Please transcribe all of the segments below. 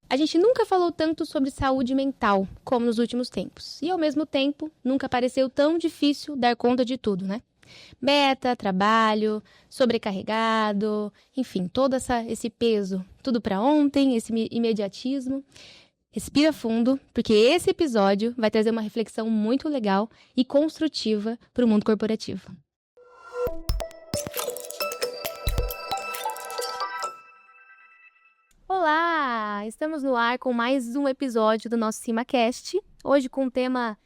A gente nunca falou tanto sobre saúde mental como nos últimos tempos. E, ao mesmo tempo, nunca pareceu tão difícil dar conta de tudo, né? Meta, trabalho, sobrecarregado, enfim, esse peso. Tudo para ontem, esse imediatismo. Respira fundo, porque esse episódio vai trazer uma reflexão muito legal e construtiva para o mundo corporativo. Olá! Estamos no ar com mais um episódio do nosso CimaCast. Hoje com um tema,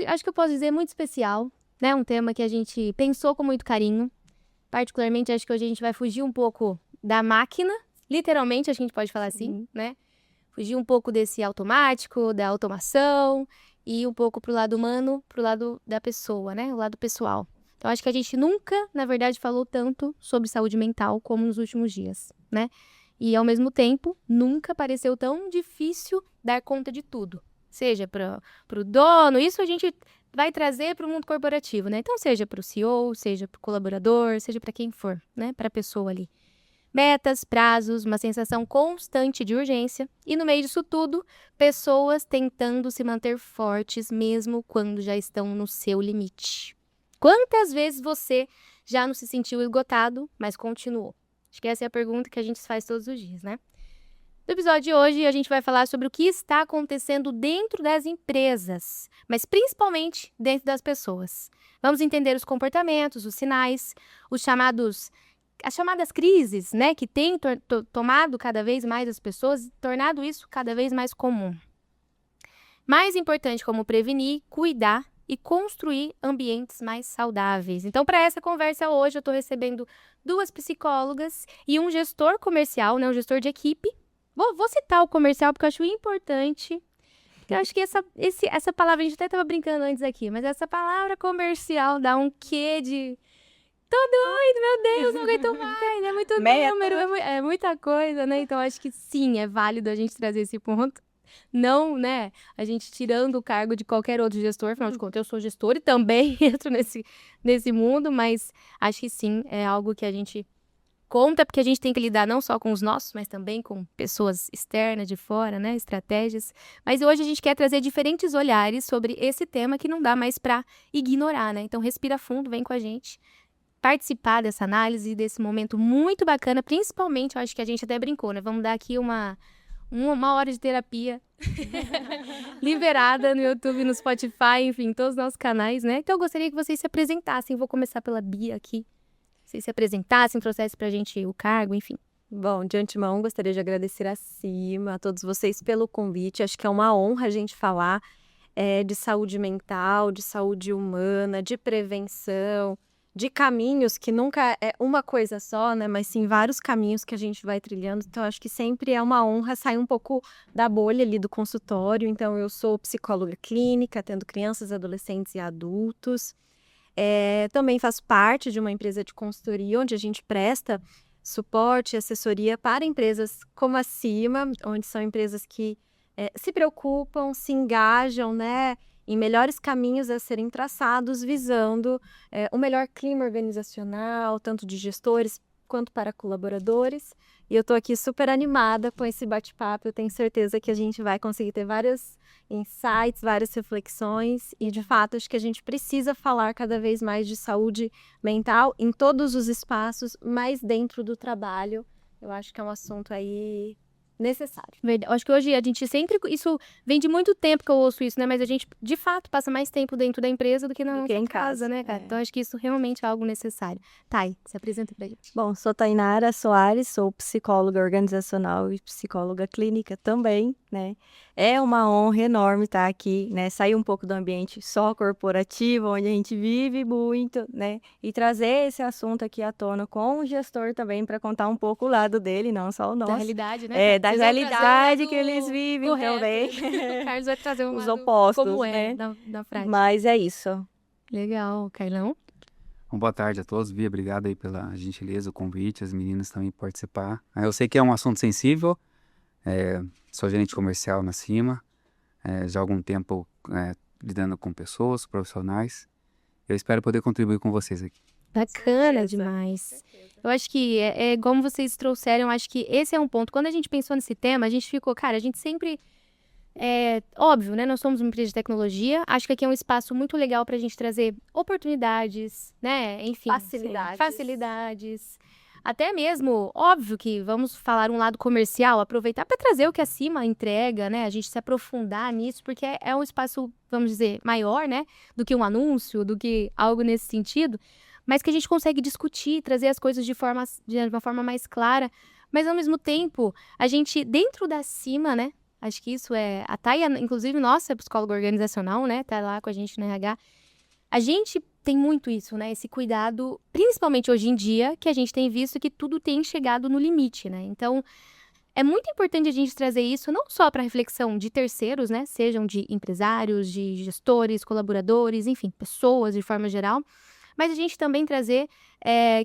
acho que eu posso dizer, muito especial, né? Um tema que a gente pensou com muito carinho. Particularmente, acho que hoje a gente vai fugir um pouco da máquina. Literalmente, a gente pode falar assim, né? Fugir um pouco desse automático, da automação e um pouco pro lado humano, pro lado da pessoa, né? O lado pessoal. Então, acho que a gente nunca, na verdade, falou tanto sobre saúde mental como nos últimos dias, né? E, ao mesmo tempo, nunca pareceu tão difícil dar conta de tudo. Seja para o dono, isso a gente vai trazer para o mundo corporativo, né? Então, seja para o CEO, seja para o colaborador, seja para quem for, né? Para a pessoa ali. Metas, prazos, uma sensação constante de urgência. E, no meio disso tudo, pessoas tentando se manter fortes mesmo quando já estão no seu limite. Quantas vezes você já não se sentiu esgotado, mas continuou? Acho que essa é a pergunta que a gente faz todos os dias, né? No episódio de hoje, a gente vai falar sobre o que está acontecendo dentro das empresas, mas principalmente dentro das pessoas. Vamos entender os comportamentos, os sinais, as chamadas crises, né, que têm tomado cada vez mais as pessoas e tornado isso cada vez mais comum. Mais importante, como prevenir, cuidar e construir ambientes mais saudáveis. Então, para essa conversa hoje, eu estou recebendo 2 psicólogas e um gestor comercial, né, um gestor de equipe. Vou citar o comercial porque eu acho importante. Eu acho que essa palavra, a gente até estava brincando antes aqui, mas essa palavra comercial dá um quê de... Tô doido, meu Deus, não aguento mais, é muito número, é muita coisa, né? Então, acho que sim, é válido a gente trazer esse ponto. Não, né, a gente tirando o cargo de qualquer outro gestor, afinal de contas, eu sou gestor e também entro nesse mundo, mas acho que sim, é algo que a gente conta, porque a gente tem que lidar não só com os nossos, mas também com pessoas externas, de fora, né, estratégias. Mas hoje a gente quer trazer diferentes olhares sobre esse tema que não dá mais para ignorar, né? Então, respira fundo, vem com a gente participar dessa análise, desse momento muito bacana, principalmente, eu acho que a gente até brincou, né? Vamos dar aqui uma hora de terapia liberada no YouTube, no Spotify, enfim, todos os nossos canais, né? Então eu gostaria que vocês se apresentassem. Vou começar pela Bia aqui. Vocês se apresentassem, trouxessem pra gente o cargo, enfim. Bom, de antemão, gostaria de agradecer a todos vocês pelo convite. Acho que é uma honra a gente falar de saúde mental, de saúde humana, de prevenção, de caminhos que nunca é uma coisa só, né? Mas sim vários caminhos que a gente vai trilhando. Então, acho que sempre é uma honra sair um pouco da bolha ali do consultório. Então, eu sou psicóloga clínica, atendo crianças, adolescentes e adultos. Também faço parte de uma empresa de consultoria onde a gente presta suporte e assessoria para empresas como a Cima, onde são empresas que se preocupam, se engajam, né, em melhores caminhos a serem traçados, visando um melhor clima organizacional, tanto de gestores quanto para colaboradores. E eu estou aqui super animada com esse bate-papo. Eu tenho certeza que a gente vai conseguir ter vários insights, várias reflexões. E, de fato, acho que a gente precisa falar cada vez mais de saúde mental em todos os espaços, mas dentro do trabalho. Eu acho que é um assunto aí necessário. Verdade. Acho que hoje a gente sempre... Isso vem de muito tempo que eu ouço isso, né? Mas a gente, de fato, passa mais tempo dentro da empresa do que na nossa casa, né, cara? Então, acho que isso realmente é algo necessário. Thay, se apresenta pra gente. Bom, sou Tainara Soares, sou psicóloga organizacional e psicóloga clínica também, né? É uma honra enorme estar aqui, né? Sair um pouco do ambiente só corporativo, onde a gente vive muito, né? E trazer esse assunto aqui à tona com o gestor também, para contar um pouco o lado dele, não só o nosso. Da realidade, né? Da realidade que eles vivem também. O Carlos vai trazer os opostos, como né? Na prática. Mas é isso. Legal, Carlão. Bom, boa tarde a todos, Bia, obrigado aí pela gentileza, o convite, as meninas também participar. Eu sei que é um assunto sensível, sou gerente comercial na Cima, já há algum tempo lidando com pessoas, profissionais. Eu espero poder contribuir com vocês aqui. Bacana certeza. demais. Eu acho que como vocês trouxeram, eu acho que esse é um ponto. Quando a gente pensou nesse tema, a gente ficou, cara, a gente sempre. Óbvio, né? Nós somos uma empresa de tecnologia. Acho que aqui é um espaço muito legal pra gente trazer oportunidades, né? Enfim. Facilidades. Facilidades. Até mesmo, óbvio que vamos falar um lado comercial, aproveitar para trazer o que a Cima entrega, né? A gente se aprofundar nisso, porque é um espaço, vamos dizer, maior, né? Do que um anúncio, do que algo nesse sentido. Mas que a gente consegue discutir, trazer as coisas de uma forma mais clara. Mas, ao mesmo tempo, a gente, dentro da Cima, né? Acho que isso a Thay, inclusive, nossa psicóloga organizacional, né? Tá lá com a gente no RH. A gente tem muito isso, né? Esse cuidado, principalmente hoje em dia, que a gente tem visto que tudo tem chegado no limite, né? Então, é muito importante a gente trazer isso não só para reflexão de terceiros, né? Sejam de empresários, de gestores, colaboradores, enfim, pessoas de forma geral. Mas a gente também trazer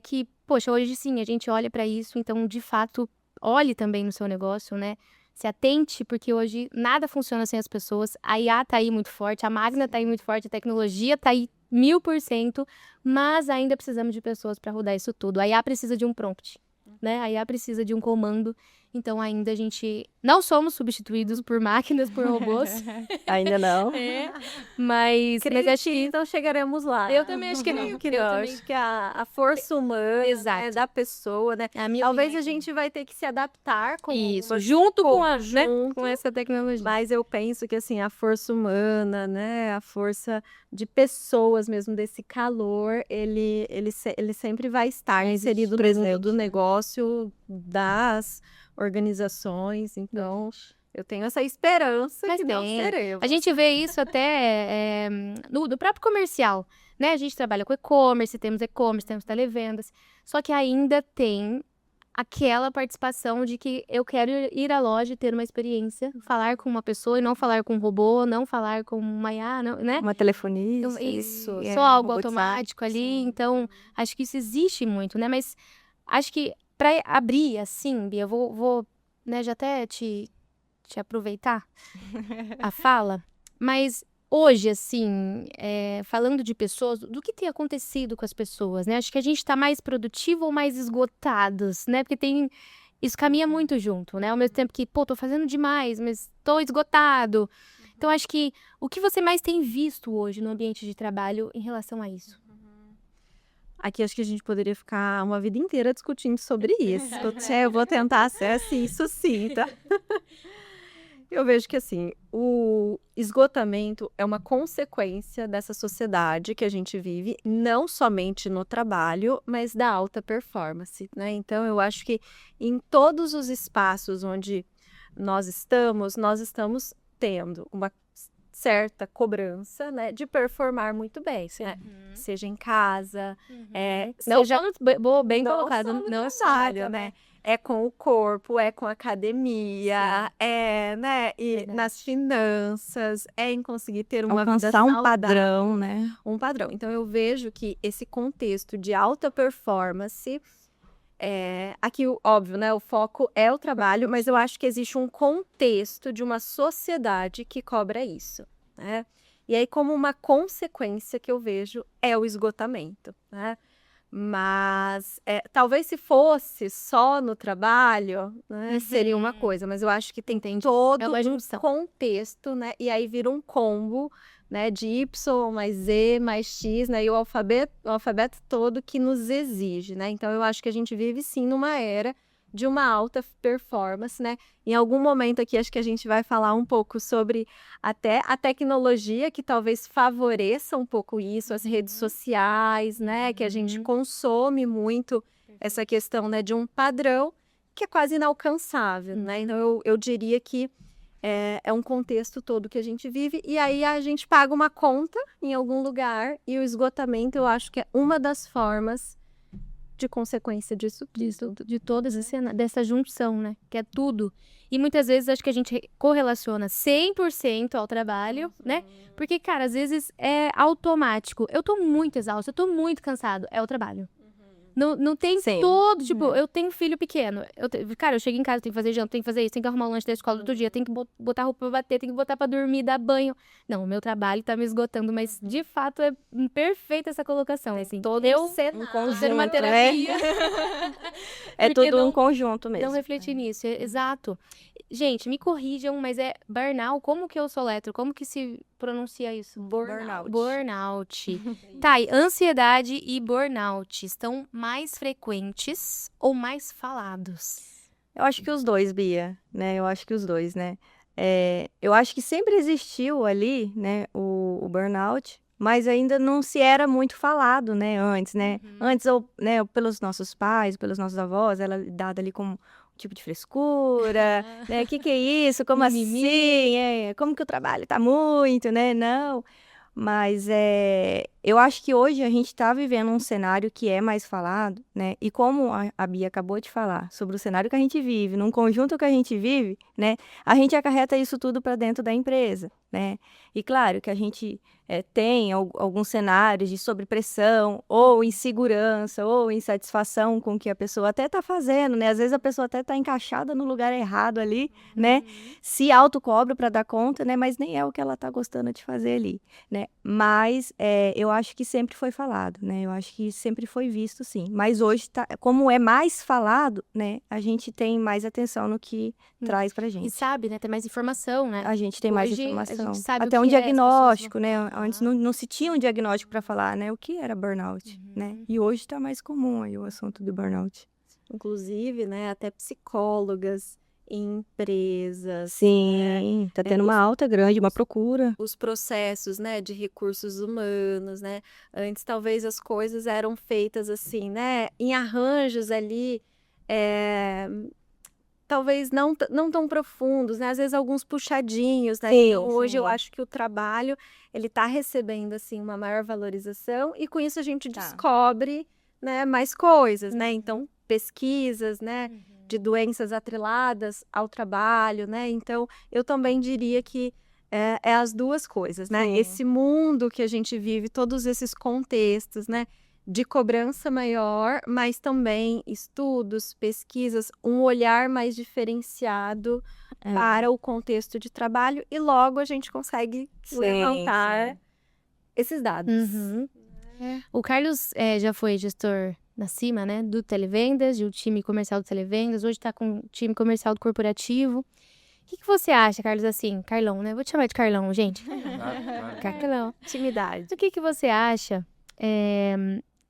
que, poxa, hoje sim, a gente olha para isso, então, de fato, olhe também no seu negócio, né? Se atente, porque hoje nada funciona sem as pessoas. A IA tá aí muito forte, a máquina tá aí muito forte, a tecnologia tá aí 1000%, mas ainda precisamos de pessoas para rodar isso tudo. A IA precisa de um prompt, né? A IA precisa de um comando. Então, ainda a gente não somos substituídos por máquinas, por robôs. Ainda não. Mas acho que então chegaremos lá. eu também acho que não. Creio que Eu não. também. Acho que a força humana, Exato. né, da pessoa, né? É a minha Talvez opinião. a gente vai ter que se adaptar com Isso, junto com junto. com essa tecnologia. Mas eu penso que, assim, a força humana, né, a força de pessoas mesmo, desse calor, ele sempre vai estar inserido do negócio, das organizações. Então, eu tenho essa esperança Mas que não tem. seremos. A gente vê isso até no próprio comercial, né? A gente trabalha com e-commerce, temos televendas, só que ainda tem aquela participação de que eu quero ir à loja e ter uma experiência, falar com uma pessoa e não falar com um robô, não falar com uma IA, não, né? Uma telefonista. Isso, ali, só algo robotizado. automático ali, então acho que isso existe muito, né? Mas acho que para abrir assim, Bia, eu vou né, já até te aproveitar a fala, mas hoje, assim, falando de pessoas, do que tem acontecido com as pessoas, né? Acho que a gente tá mais produtivo ou mais esgotados, né? Porque isso caminha muito junto, né? Ao mesmo tempo que, pô, tô fazendo demais, mas tô esgotado. Então, acho que o que você mais tem visto hoje no ambiente de trabalho em relação a isso? Aqui acho que a gente poderia ficar uma vida inteira discutindo sobre isso. Eu vou tentar ser assim, sucinta. Eu vejo que, assim, o esgotamento é uma consequência dessa sociedade que a gente vive, não somente no trabalho, mas da alta performance, né? Então, eu acho que em todos os espaços onde nós estamos tendo uma certa cobrança, né, de performar muito bem, né? Seja em casa, Não, seja bem não colocado, só no não trabalho, né? É com o corpo, é com a academia, né? E Verdade. nas finanças, é em conseguir ter uma vida Alcançar um saudável. padrão, né? Um padrão. Então, eu vejo que esse contexto de alta performance, aqui, óbvio, né? O foco é o trabalho, mas eu acho que existe um contexto de uma sociedade que cobra isso, né? E aí, como uma consequência que eu vejo é o esgotamento, né? Mas talvez se fosse só no trabalho, né, seria uma coisa, mas eu acho que tem todo É uma junção. contexto, né? E aí vira um combo, né, de Y mais Z mais X, né? E o alfabeto todo que nos exige, né? Então eu acho que a gente vive sim numa era de uma alta performance, né? Em algum momento aqui acho que a gente vai falar um pouco sobre até a tecnologia que talvez favoreça um pouco isso, as redes sociais, né? Que a gente consome muito essa questão, né, de um padrão que é quase inalcançável, né? Então eu diria que é um contexto todo que a gente vive e aí a gente paga uma conta em algum lugar e o esgotamento eu acho que é uma das formas de consequência disso tudo. De todas dessa junção, né? Que é tudo. E muitas vezes acho que a gente correlaciona 100% ao trabalho, né? Porque, cara, às vezes é automático. Eu tô muito exausta, eu tô muito cansado. É o trabalho. Não tem Sim. todo, tipo, eu tenho um filho pequeno. Cara, eu chego em casa, tenho que fazer janta, tenho que fazer isso, tenho que arrumar o lanche da escola do outro dia, tenho que botar roupa pra bater, tenho que botar pra dormir, dar banho. Não, o meu trabalho tá me esgotando, mas de fato é perfeita essa colocação, assim. Todo Eu um conjunto, ser uma né? terapia. É Porque tudo um conjunto Não mesmo. refletir nisso, exato. Gente, me corrijam, mas é burnout, como que eu soletro? Como que se pronuncia isso? Burnout. Burnout. Tá, e ansiedade e burnout estão mais frequentes ou mais falados? Eu acho que os dois, Bia, né? Eu acho que os dois, né? Eu acho que sempre existiu ali, né, o burnout, mas ainda não se era muito falado, né, antes, né? Antes, né, pelos nossos pais, pelos nossos avós, ela é dada ali como um tipo de frescura, né? Que é isso? Como Mimimi. assim? Como que o trabalho tá muito, né? Não. Mas eu acho que hoje a gente está vivendo um cenário que é mais falado, né? E como a Bia acabou de falar sobre o cenário que a gente vive, num conjunto que a gente vive, né? A gente acarreta isso tudo para dentro da empresa, né? E claro que a gente tem alguns cenários de sobrepressão, ou insegurança, ou insatisfação com o que a pessoa até está fazendo, né? Às vezes a pessoa até está encaixada no lugar errado ali, né? Se autocobra para dar conta, né? Mas nem é o que ela está gostando de fazer ali, né? Mas eu acho que sempre foi falado, né? Eu acho que sempre foi visto, sim. Mas hoje, como é mais falado, né? A gente tem mais atenção no que traz pra E gente. sabe, né? Tem mais informação, né? A gente tem mais Hoje, a informação. gente sabe o Até um que é, as pessoas diagnóstico, vão né? falar. Antes não se tinha um diagnóstico para falar, né? O que era burnout, né? E hoje está mais comum aí o assunto do burnout. Inclusive, né, até psicólogas, empresas, Sim, tá tendo uma alta grande, uma procura. os processos, né, de recursos humanos, né? Antes talvez as coisas eram feitas assim, né, em arranjos ali, talvez não tão profundos, né? Às vezes alguns puxadinhos, né? Sim, Então, hoje eu sim. acho que o trabalho ele tá recebendo assim uma maior valorização e com isso a gente Tá. descobre, né, mais coisas, né? Então, pesquisas, né, de doenças atreladas ao trabalho, né? Então, eu também diria que é as duas coisas, né? Sim. Esse mundo que a gente vive, todos esses contextos, né? De cobrança maior, mas também estudos, pesquisas, um olhar mais diferenciado para o contexto de trabalho e logo a gente consegue levantar esses dados. Uhum. O Carlos já foi gestor na Cima, né? Do Televendas, do time comercial do Televendas. Hoje tá com o time comercial do corporativo. O que você acha, Carlos, assim? Carlão, né? Vou te chamar de Carlão, gente. Carlão. Intimidade. O que você acha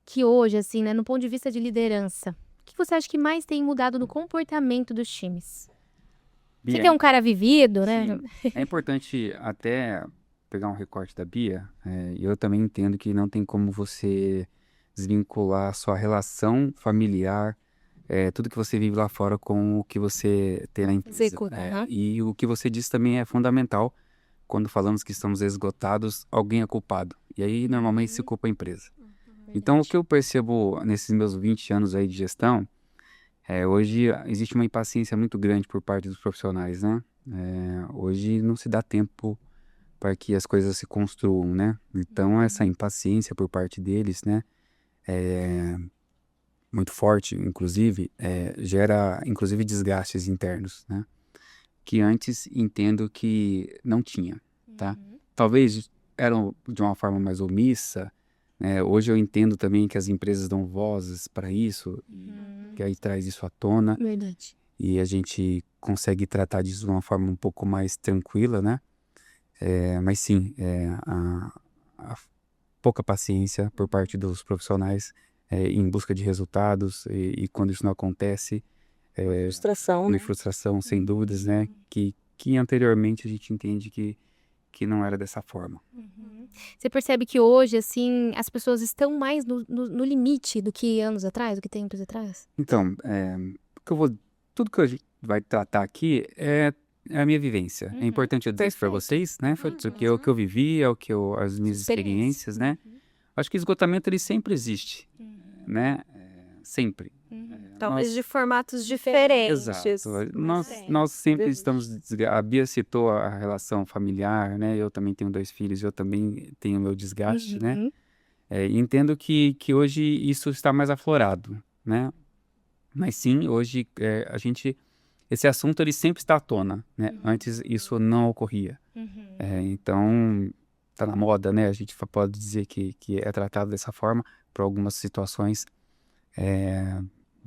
que hoje, assim, né? No ponto de vista de liderança, o que você acha que mais tem mudado no comportamento dos times? Você Bia, que é um cara vivido, né? sim, é importante até pegar um recorte da Bia, e eu também entendo que não tem como você desvincular a sua relação familiar, tudo que você vive lá fora com o que você tem na empresa. Executa, aham. E o que você disse também é fundamental quando falamos que estamos esgotados, alguém é culpado. E aí normalmente se culpa a empresa. Então o que eu percebo nesses meus 20 anos aí de gestão, hoje existe uma impaciência muito grande por parte dos profissionais, né? Hoje não se dá tempo para que as coisas se construam, né? Então essa impaciência por parte deles, né? Muito forte, inclusive, gera inclusive desgastes internos, né? Que antes entendo que não tinha, tá? Talvez eram de uma forma mais omissa, né? Hoje eu entendo também que as empresas dão vozes para isso, que aí traz isso à tona Verdade. e a gente consegue tratar disso de uma forma um pouco mais tranquila, né? Mas sim, a pouca paciência por parte dos profissionais em busca de resultados e quando isso não acontece, Frustração, uma né? frustração, sem dúvidas, né? Que anteriormente a gente entende que não era dessa forma. Você percebe que hoje, assim, as pessoas estão mais no limite do que anos atrás, do que tempos atrás? Então, tudo que a gente vai tratar aqui é a minha vivência. É importante eu dizer isso para vocês, né? Foi o que eu vivi, as minhas experiências, né? Acho que esgotamento ele sempre existe, né? Sempre. Talvez de formatos diferentes. Exato. Nós sempre estamos A Bia citou a relação familiar, né? Eu também tenho 2 filhos, eu também tenho meu desgaste, né? Entendo que hoje isso está mais aflorado, né? Mas sim, hoje esse assunto ele sempre está à tona, né? Antes isso não ocorria. Então, tá na moda, né? A gente pode dizer que é tratado dessa forma por algumas situações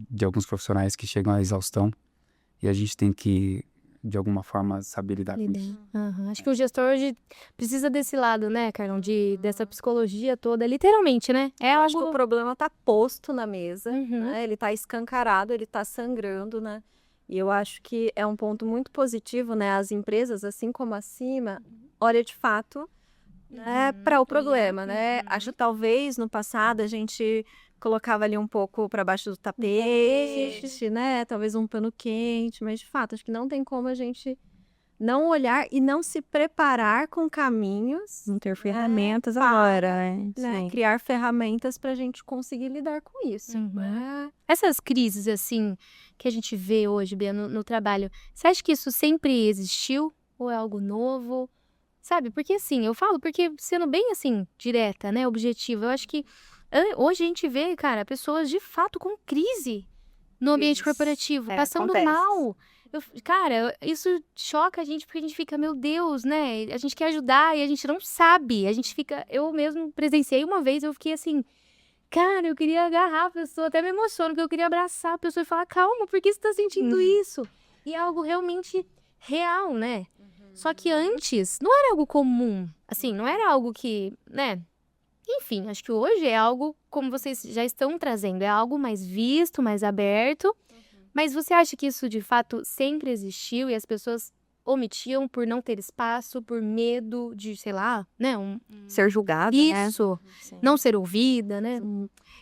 de alguns profissionais que chegam à exaustão e a gente tem que, de alguma forma, saber lidar com isso. Acho que o gestor hoje precisa desse lado, né, Carlão? Dessa psicologia toda, literalmente, né? Eu acho que o problema tá posto na mesa, Uhum. né? Ele tá escancarado, ele tá sangrando, né? E eu acho que é um ponto muito positivo, né? As empresas, assim como acima, olha de fato, né, para o problema, né? Acho que talvez no passado a gente colocava ali um pouco para baixo do tapete, né? Talvez um pano quente, mas de fato, acho que não tem como a gente não olhar e não se preparar com caminhos, Não ter ferramentas agora, né? Sim. Criar ferramentas para a gente conseguir lidar com isso. Essas crises, assim, que a gente vê hoje, Bia, no trabalho, você acha que isso sempre existiu? Ou é algo novo? Sabe? Porque, assim, eu falo, porque sendo bem, assim, direta, né, objetiva, eu acho que hoje a gente vê, cara, pessoas de fato com crise no ambiente corporativo, passando acontece. mal. Cara, isso choca a gente porque a gente fica, meu Deus, né? A gente quer ajudar e a gente não sabe. A gente fica. Eu mesmo presenciei uma vez, eu fiquei assim, cara, eu queria agarrar a pessoa, até me emociono, porque eu queria abraçar a pessoa e falar, calma, por que você tá sentindo isso? E é algo realmente real, né? Só que antes não era algo comum. Assim, não era algo que, né? Enfim, acho que hoje é algo, como vocês já estão trazendo, é algo mais visto, mais aberto. Mas você acha que isso, de fato, sempre existiu e as pessoas omitiam por não ter espaço, por medo de, sei lá, né? Ser julgado, né? Isso, não ser ouvida, né?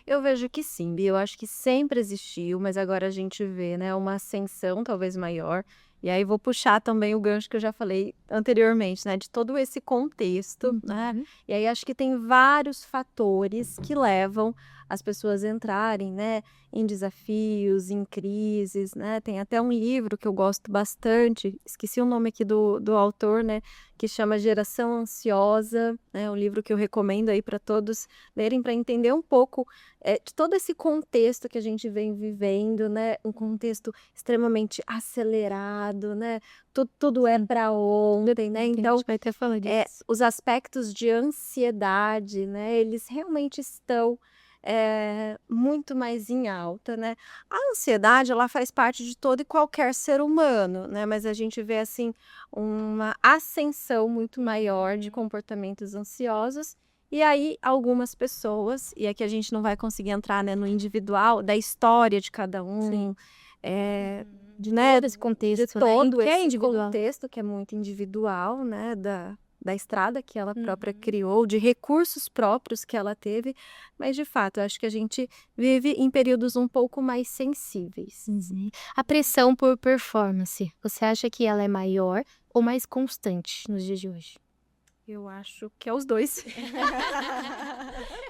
Eu vejo que sim, Bia. Eu acho que sempre existiu, mas agora a gente vê, né, uma ascensão talvez maior. E aí vou puxar também o gancho que eu já falei anteriormente, né, de todo esse contexto, né? E aí acho que tem vários fatores que levam as pessoas a entrarem, né, em desafios, em crises, né? Tem até um livro que eu gosto bastante, esqueci o nome aqui do autor, né, que chama Geração Ansiosa, né? Um livro que eu recomendo aí para todos lerem para entender um pouco de todo esse contexto que a gente vem vivendo, né? Um contexto extremamente acelerado, né? Tudo é para ontem, né? A Então, gente vai até falar disso. os aspectos de ansiedade, né? Eles realmente estão muito mais em alta, né? A ansiedade, ela faz parte de todo e qualquer ser humano, né? Mas a gente vê, assim, uma ascensão muito maior de comportamentos ansiosos. E aí, algumas pessoas, e aqui a gente não vai conseguir entrar, né, no individual, da história de cada um, né, Todo esse contexto, de todo né? Que é esse individual. contexto que é muito individual, né, da estrada que ela própria criou, de recursos próprios que ela teve, mas de fato, eu acho que a gente vive em períodos um pouco mais sensíveis. A pressão por performance, você acha que ela é maior ou mais constante nos dias de hoje? Eu acho que é os dois.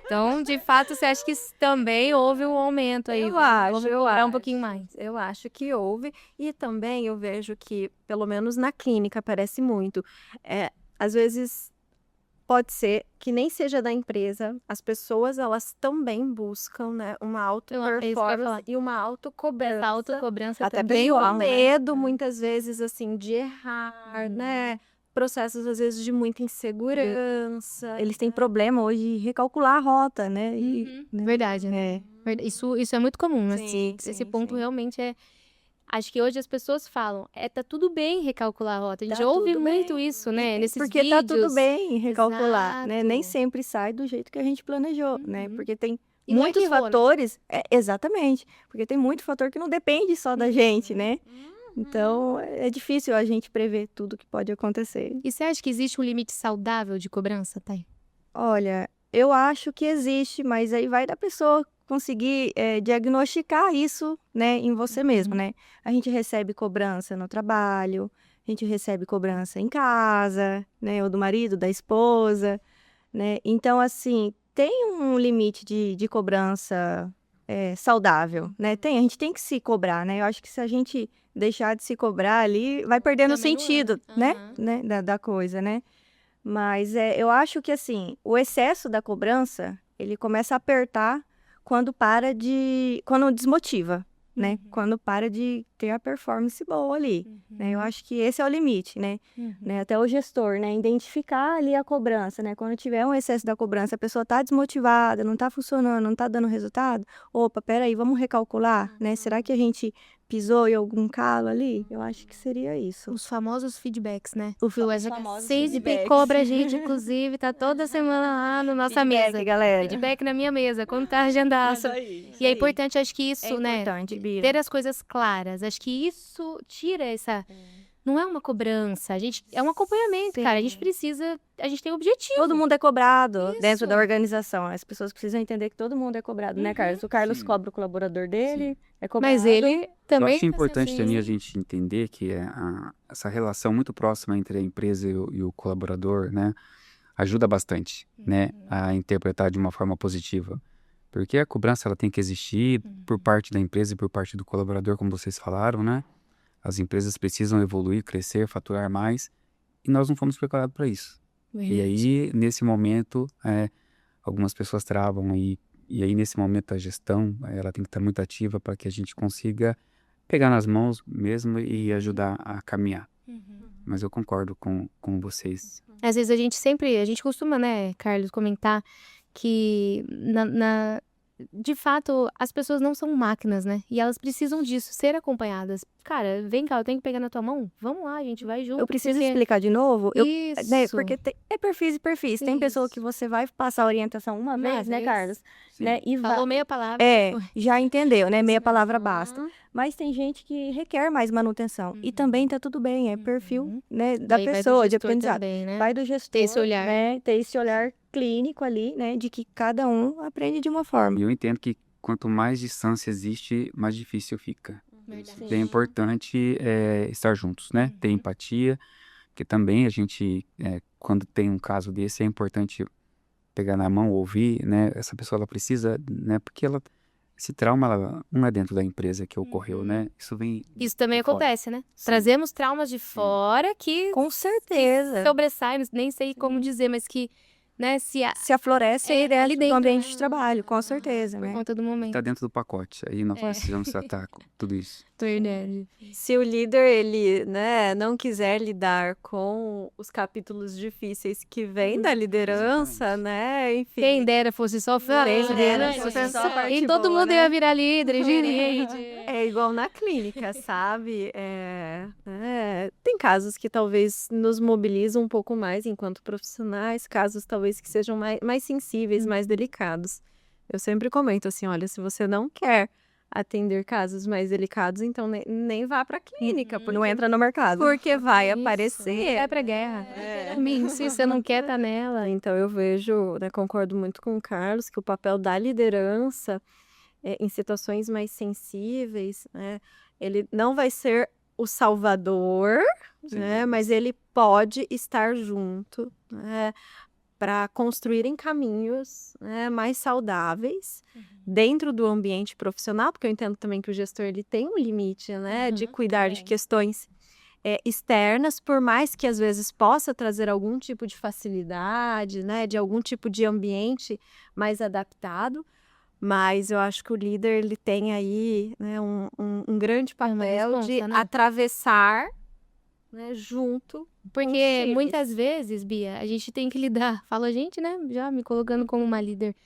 Então, de fato, você acha que também houve um aumento aí? Eu acho. Um pouquinho mais. Eu acho que houve. E também eu vejo que, pelo menos na clínica, aparece muito. Às vezes, pode ser que nem seja da empresa. As pessoas, elas também buscam, né, uma É isso que eu ia falar. auto-performance e uma autocobrança. Essa autocobrança Até também. pessoal, O né? medo, muitas vezes, assim, de errar, né? Processos, às vezes, de muita insegurança. Eles têm problema hoje de recalcular a rota, né? Verdade, né? Isso é muito comum, assim. Sim, Esse sim, ponto sim. realmente é... Acho que hoje as pessoas falam, tá tudo bem recalcular a rota. A gente Tá ouve tudo muito bem. isso, né? Nesses Porque vídeos. tá tudo bem recalcular, né? Nem Exato. sempre sai do jeito que a gente planejou, né? Porque tem E não é muitos que errou, né? fatores, exatamente, porque tem muito fator que não depende só da gente, né? Então, é difícil a gente prever tudo que pode acontecer. E você acha que existe um limite saudável de cobrança, Thay? Olha, eu acho que existe, mas aí vai da pessoa conseguir diagnosticar isso, né, em você mesmo, né? A gente recebe cobrança no trabalho, a gente recebe cobrança em casa, né, ou do marido, da esposa, né? Então, assim, tem um limite de cobrança saudável, né? A gente tem que se cobrar, né? Eu acho que se a gente deixar de se cobrar ali, vai perdendo o Também não é, sentido, né, da coisa, né? Mas eu acho que, assim, o excesso da cobrança, ele começa a apertar quando quando desmotiva, né? Quando para de ter a performance boa ali, né? Eu acho que esse é o limite, né? Até o gestor, né? Identificar ali a cobrança, né? Quando tiver um excesso da cobrança, a pessoa tá desmotivada, não tá funcionando, não tá dando resultado. Opa, peraí, vamos recalcular, né? Será que a gente pisou em algum calo ali? Eu acho que seria isso. Os famosos feedbacks, né? Os famosos Sempre feedbacks. cobra a gente, inclusive, tá toda semana lá na nossa Feedback, mesa. galera. Feedback na minha mesa, quando tá agendado. E é importante, acho que isso, né? Importante, Bia. Ter as coisas claras. Acho que isso tira essa. Não é uma cobrança, é um acompanhamento, cara. A gente tem um objetivo. Todo mundo é cobrado Isso. dentro da organização. As pessoas precisam entender que todo mundo é cobrado, né, Carlos? O Carlos Sim. cobra o colaborador dele, é cobrado. Mas ele Eu também. acho importante também a assim, gente entender que essa relação muito próxima entre a empresa e o colaborador, né, ajuda bastante, né, a interpretar de uma forma positiva. Porque a cobrança ela tem que existir por parte da empresa e por parte do colaborador, como vocês falaram, né? As empresas precisam evoluir, crescer, faturar mais, e nós não fomos preparados para isso. E aí, nesse momento, algumas pessoas travam, e aí, nesse momento, a gestão ela tem que estar muito ativa para que a gente consiga pegar nas mãos mesmo e ajudar a caminhar. Mas eu concordo com vocês. Às vezes a gente costuma, né, Carlos, comentar que de fato as pessoas não são máquinas, né? E elas precisam disso, ser acompanhadas. Cara, vem cá, eu tenho que pegar na tua mão? Vamos lá, a gente vai junto. Eu preciso porque- explicar de novo? Isso. Né, porque é perfis e perfis. Tem pessoa Isso. que você vai passar a orientação uma vez, né, Carlos? Sim. Né? E Falou meia palavra. já entendeu, né? Meia palavra basta. Mas tem gente que requer mais manutenção. E também tá tudo bem, é perfil, né, da Daí vai do pessoa, de gestor aprendizado. também, né? Vai do gestor, Ter esse olhar. né? Ter esse olhar clínico ali, né? De que cada um aprende de uma forma. E eu entendo que quanto mais distância existe, mais difícil fica. Verdade. É importante estar juntos, né? Ter empatia, porque também a gente, quando tem um caso desse, é importante pegar na mão, ouvir, né? Essa pessoa, ela precisa, né? Porque esse trauma, não é dentro da empresa que ocorreu, né? Isso vem Isso também de fora. acontece, né? Sim. Trazemos traumas de fora que Com certeza. sobressaem, nem sei como dizer, mas que, né, se Se aflorece aí ali dentro dentro, do ambiente né? de trabalho, com certeza, por né? conta do momento. Está dentro do pacote. Aí nós precisamos tratar com tudo isso. Verdade. Se o líder, ele, né, não quiser lidar com os capítulos difíceis que vêm da liderança, Exatamente. né, enfim. Quem dera fosse só Quem dera né? fosse só a parte E todo boa, mundo né? ia virar líder e gerente. É igual na clínica, sabe? Tem casos que talvez nos mobilizam um pouco mais enquanto profissionais, casos talvez que sejam mais sensíveis, mais delicados. Eu sempre comento assim, olha, se você não quer atender casos mais delicados, então nem vá para a clínica, Não entra no mercado. porque vai Isso. aparecer. Vai pra guerra. Se você não quer, tá nela. Então eu vejo, né, concordo muito com o Carlos, que o papel da liderança em situações mais sensíveis, né, ele não vai ser o salvador, né, mas ele pode estar junto, né, para construírem caminhos, né, mais saudáveis dentro do ambiente profissional, porque eu entendo também que o gestor ele tem um limite, né, de cuidar de também. questões externas, por mais que às vezes possa trazer algum tipo de facilidade, né, de algum tipo de ambiente mais adaptado, mas eu acho que o líder ele tem aí, né, um grande papel de responsa, né? atravessar, né, junto. Porque times. muitas vezes, Bia, a gente tem que lidar. Falo a gente, né? Já me colocando como uma líder.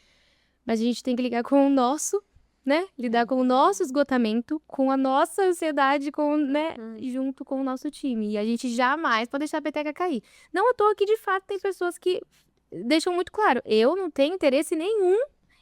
Mas a gente tem que lidar com o nosso, né? Lidar com o nosso esgotamento, com a nossa ansiedade, né? Junto com o nosso time. E a gente jamais pode deixar a peteca cair. Não à toa que, de fato, tem pessoas que deixam muito claro. Eu não tenho interesse nenhum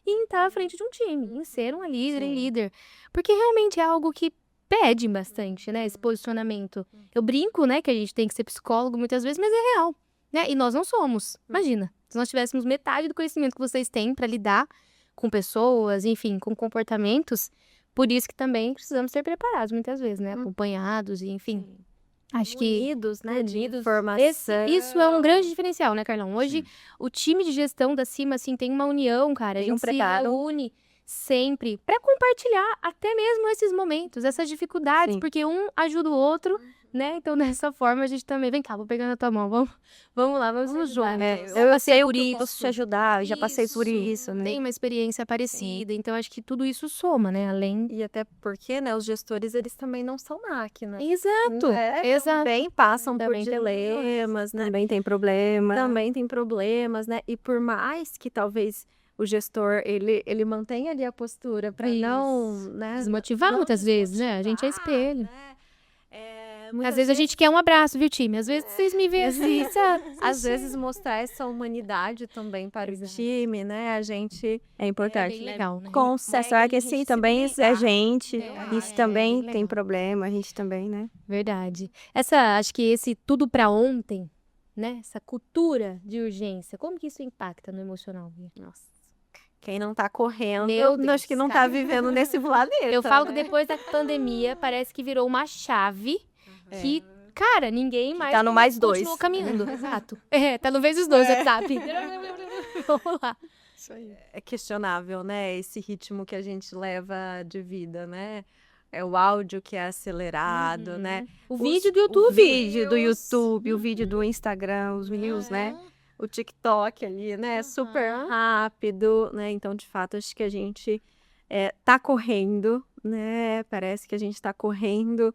em estar à frente de um time, em ser uma líder e líder. Porque realmente é algo que pede bastante, né, esse posicionamento. Eu brinco, né, que a gente tem que ser psicólogo muitas vezes, mas é real, né? E nós não somos. Imagina, se nós tivéssemos metade do conhecimento que vocês têm para lidar com pessoas, enfim, com comportamentos, por isso que também precisamos ser preparados muitas vezes, né, acompanhados e enfim. Acho que Unidos, né, de unidos. informação. Isso é um grande diferencial, né, Carlão? Hoje, o time de gestão da Cima, assim, tem uma união, cara. A Tem um gente se preparo. reúne sempre para compartilhar até mesmo esses momentos, essas dificuldades, Sim. porque um ajuda o outro, né? Então, dessa forma, a gente também... Vem cá, vou pegar na tua mão, vamos lá, vamos nos juntos. Eu passei sei por que eu isso. posso te ajudar, eu já passei por isso, né? Tem uma experiência parecida, então acho que tudo isso soma, né? Além... E até porque, né, os gestores, eles também não são máquinas. Exato, exato. Também passam Também por tem dilemas, né? Também tem problema. Também tem problemas, né? E por mais que talvez o gestor, ele mantenha ali a postura para não, né? Desmotivar não muitas vezes, né? A gente é desmotivar, espelho. né? Às Muitas vezes a gente quer um abraço, viu, time? Às vezes vocês me veem assim, sabe? às vezes mostrar essa humanidade também para o time, né? A gente É importante. bem legal, né? Com sucesso, que assim, também é gente, É, a gente é também bem tem legal. problema, a gente também, né? Verdade. Acho que esse tudo pra ontem, né? Essa cultura de urgência, como que isso impacta no emocional, Bia? nossa, quem não tá correndo, Meu eu Deus, acho que não cara. tá vivendo nesse planeta. Eu falo que né? depois da pandemia, parece que virou uma chave que, cara, ninguém mais tá no mais continuou dois. caminhando. Exato. Tá no vezes dois, WhatsApp. Vamos lá. É questionável, né? Esse ritmo que a gente leva de vida, né? É o áudio que é acelerado, né? O vídeo do YouTube. O vídeo do YouTube, o vídeo do Instagram, os reels, né? O TikTok ali, né? Super rápido, né? Então, de fato, acho que a gente tá correndo, né? Parece que a gente tá correndo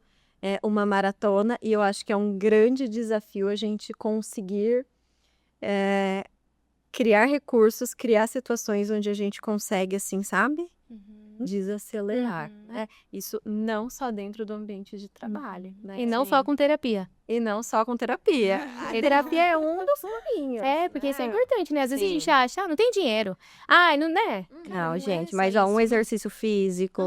uma maratona e eu acho que é um grande desafio a gente conseguir criar recursos, criar situações onde a gente consegue, assim, sabe? Desacelerar, né? Isso não só dentro do ambiente de trabalho, né? E não só com terapia. E não só com terapia. A terapia é um dos caminhos. Porque isso é importante, né? Às vezes a Sim. gente acha, não tem dinheiro. Não, né? Não, gente, só mas ó, um isso. exercício físico,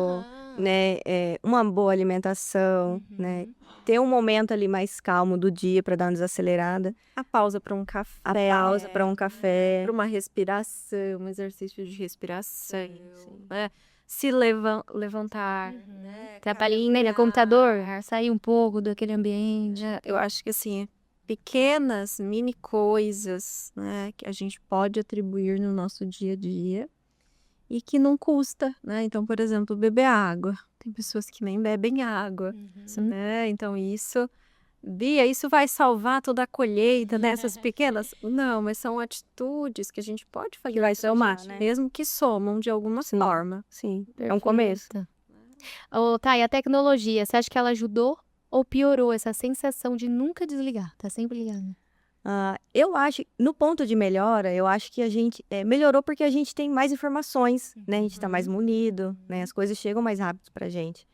né? Uma boa alimentação, né? Ter um momento ali mais calmo do dia para dar uma desacelerada. A pausa para um café. A pausa para um café. Para uma respiração, um exercício de respiração. Né? Se levantar. Né? Trabalhei no computador, sair um pouco daquele ambiente. Eu acho que assim, pequenas mini coisas, né, que a gente pode atribuir no nosso dia a dia e que não custa, né? Então, por exemplo, beber água. Tem pessoas que nem bebem água, né? Então isso, Bia, isso vai salvar toda a colheita nessas pequenas? Não, mas são atitudes que a gente pode fazer. Que vai pra somar, gente, né? Mesmo que somam de alguma forma. Sim, é um começo. Tá, e a tecnologia, você acha que ela ajudou ou piorou essa sensação de nunca desligar? Tá sempre ligado. Eu acho, no ponto de melhora, eu acho que a gente melhorou porque a gente tem mais informações, né? A gente tá mais munido, né? As coisas chegam mais rápido pra gente.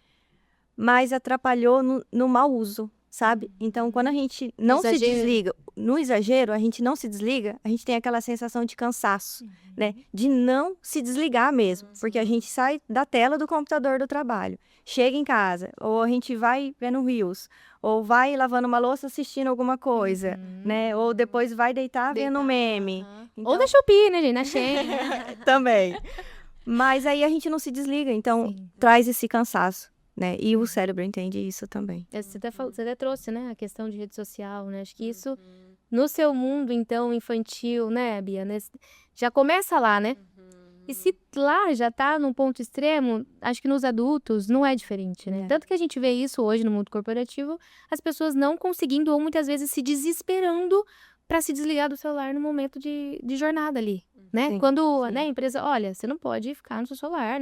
Mas atrapalhou no mau uso, sabe? Então, quando a gente não se Exagero. desliga, no exagero, a gente não se desliga, a gente tem aquela sensação de cansaço, né? De não se desligar mesmo, porque a gente sai da tela do computador do trabalho, chega em casa, ou a gente vai vendo Reels, ou vai lavando uma louça assistindo alguma coisa, né? Ou depois vai deitar vendo um meme. Então, Ou na Shopee, né, gente? Na Shein. também. Mas aí a gente não se desliga, então traz esse cansaço, né? E o cérebro entende isso também. Você até trouxe, né, a questão de rede social, né? Acho que isso, no seu mundo, então, infantil, né, Bia? Já começa lá, né? E se lá já tá num ponto extremo, acho que nos adultos não é diferente, né? Tanto que a gente vê isso hoje no mundo corporativo, as pessoas não conseguindo ou muitas vezes se desesperando para se desligar do celular no momento de jornada ali, né? Sim, Quando né, a empresa, olha, você não pode ficar no seu celular,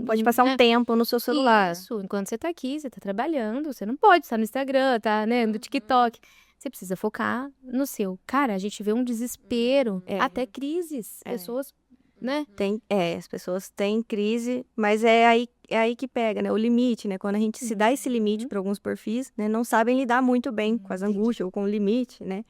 Pode passar um tempo no seu celular. Isso, enquanto você tá aqui, você tá trabalhando, você não pode estar no Instagram, tá, né, no TikTok. Você precisa focar no seu. Cara, a gente vê um desespero, até crises, pessoas, né? As pessoas têm crise, mas é aí que pega, né? O limite, né? Quando a gente se dá esse limite para alguns perfis, né? Não sabem lidar muito bem com as angústias ou com o limite, né?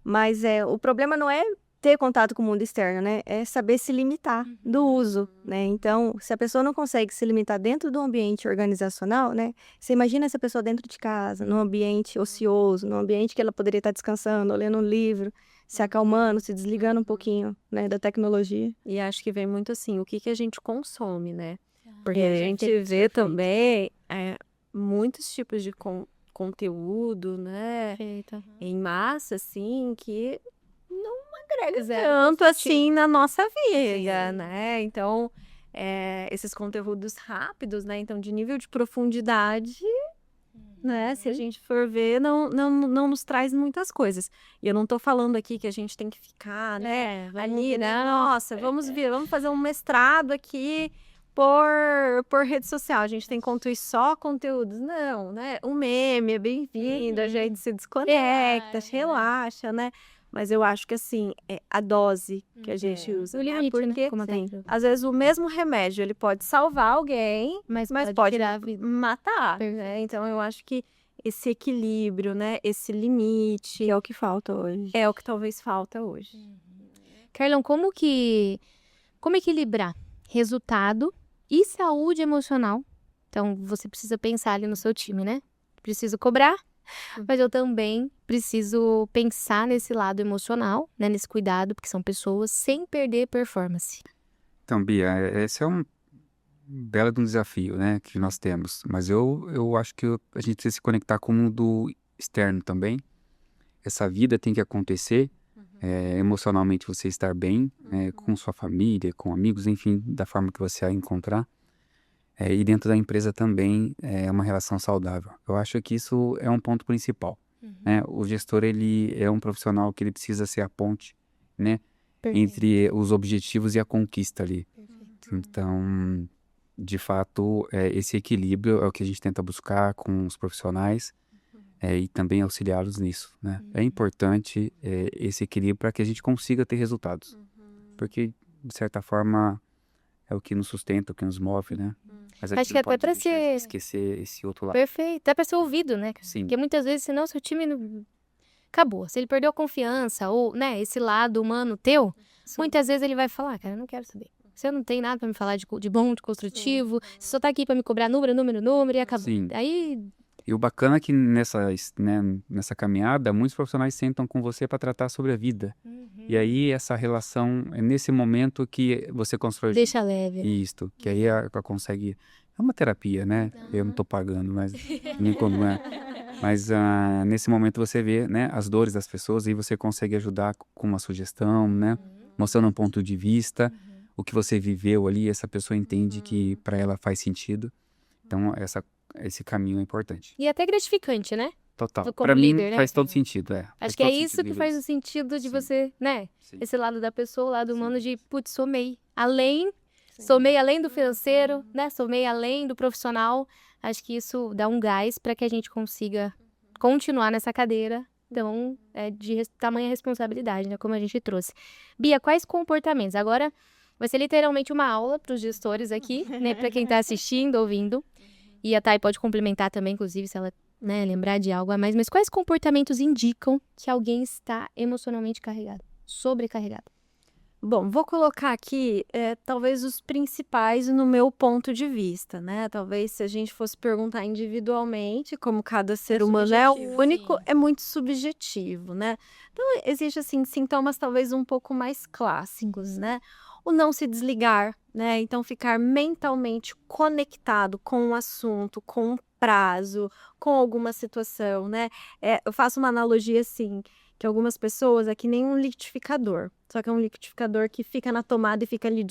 Mas o problema não é ter contato com o mundo externo, né? É saber se limitar do uso, né? Então, se a pessoa não consegue se limitar dentro do ambiente organizacional, né? Você imagina essa pessoa dentro de casa, num ambiente ocioso, num ambiente que ela poderia estar descansando, ou lendo um livro, se acalmando, se desligando um pouquinho, né, da tecnologia. E acho que vem muito assim, o que a gente consome, né? Porque É, a gente vê também muitos tipos de conteúdo, né? Perfeito. Em massa, assim, que não agrega Zero tanto positivo. assim na nossa vida, né? Então, esses conteúdos rápidos, né? Então, de nível de profundidade, né? Se a gente for ver, não nos traz muitas coisas. E eu não tô falando aqui que a gente tem que ficar, né? Ali, né? Nossa, vamos fazer um mestrado aqui por rede social. A gente tem que construir só conteúdos. Não, né? Um meme é bem-vindo, a gente se desconecta, relaxa, né? Mas eu acho que, assim, é a dose que a gente usa. O limite, Porque, né? Como a Thaís falou. às vezes, o mesmo remédio, ele pode salvar alguém, Mas pode tirar a vida. matar, Perfeito. né? Então, eu acho que esse equilíbrio, né? Esse limite Que é o que falta hoje. é o que talvez falta hoje. Carlão, como equilibrar resultado e saúde emocional? Então, você precisa pensar ali no seu time, né? Preciso cobrar, mas eu também preciso pensar nesse lado emocional, né? Nesse cuidado, porque são pessoas, sem perder performance. Então, Bia, esse é um belo de um desafio, né, que nós temos. Mas eu acho que a gente precisa se conectar com o mundo externo também. Essa vida tem que acontecer, emocionalmente você estar bem, com sua família, com amigos, enfim, da forma que você a encontrar. E dentro da empresa também é uma relação saudável. Eu acho que isso é um ponto principal, né? O gestor, ele é um profissional que ele precisa ser a ponte, né, entre os objetivos e a conquista ali. Então, de fato, esse equilíbrio é o que a gente tenta buscar com os profissionais e também auxiliá-los nisso, né? É importante esse equilíbrio para que a gente consiga ter resultados. Porque, de certa forma, é o que nos sustenta, o que nos move, né? Mas a Acho gente que não até pode pra deixar de ser- esquecer esse outro lado. Perfeito. Até pra ser ouvido, né? Sim. Porque muitas vezes, senão, seu time acabou. Se ele perdeu a confiança ou, né, esse lado humano teu, muitas vezes ele vai falar, cara, eu não quero saber. Você não tem nada pra me falar de bom, de construtivo. Você só tá aqui pra me cobrar número e acabou. Sim. Aí, E o bacana é que nessa caminhada, muitos profissionais sentam com você para tratar sobre a vida. E aí essa relação, é nesse momento que você constrói deixa leve. isto, que aí ela consegue... É uma terapia, né? Eu não tô pagando, mas nem como é. Mas nesse momento você vê, né, as dores das pessoas e você consegue ajudar com uma sugestão, né? Mostrando um ponto de vista, o que você viveu ali, essa pessoa entende que para ela faz sentido. Então, esse caminho é importante. E até gratificante, né? Total. Como Para mim líder, né? faz todo sentido, Faz Acho que é todo isso sentido que viver faz o sentido de Sim. você, né? Sim. Esse lado da pessoa, o lado Sim. humano de, putz, somei. Somei além do financeiro, né? Somei além do profissional. Acho que isso dá um gás para que a gente consiga continuar nessa cadeira. Então, é de tamanha responsabilidade, né? Como a gente trouxe. Bia, quais comportamentos? Agora vai ser literalmente uma aula para os gestores aqui, né? Para quem está assistindo, ouvindo. E a Thay pode complementar também, inclusive, se ela, né, lembrar de algo a mais. Mas quais comportamentos indicam que alguém está emocionalmente carregado, sobrecarregado? Bom, vou colocar aqui, talvez os principais no meu ponto de vista, né? Talvez se a gente fosse perguntar individualmente, como cada ser humano é subjetivo, único, sim. é muito subjetivo, né? Então, existe, assim, sintomas talvez um pouco mais clássicos, né? O não se desligar, né? Então, ficar mentalmente conectado com um assunto, com um prazo, com alguma situação, né? Eu faço uma analogia assim, que algumas pessoas é que nem um liquidificador. Só que é um liquidificador que fica na tomada e fica ali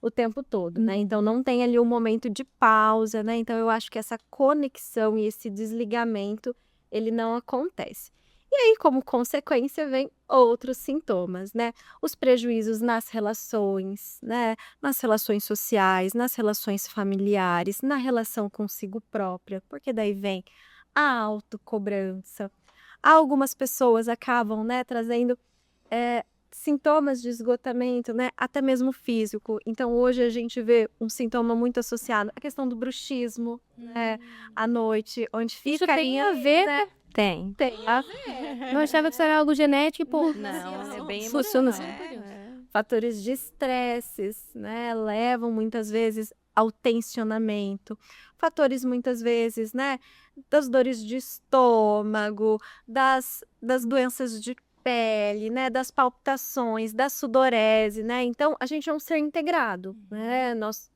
o tempo todo, né? Então não tem ali um momento de pausa, né? Então eu acho que essa conexão e esse desligamento, ele não acontece. E aí, como consequência, vem outros sintomas, né? Os prejuízos nas relações, né? Nas relações sociais, nas relações familiares, na relação consigo própria, porque daí vem a autocobrança. Algumas pessoas acabam, né, trazendo sintomas de esgotamento, né, até mesmo físico. Então, hoje a gente vê um sintoma muito associado à questão do bruxismo, né, à noite, onde fica Isso tem a ver, né? Tem a ver. Eu achava que isso era algo genético, pô. Não, é bem Funciona emocional. Fatores de estresses, né, levam muitas vezes ao tensionamento. Fatores muitas vezes, né, das dores de estômago, das doenças de pele, né, das palpitações, da sudorese, né? Então, a gente é um ser integrado, né? Nós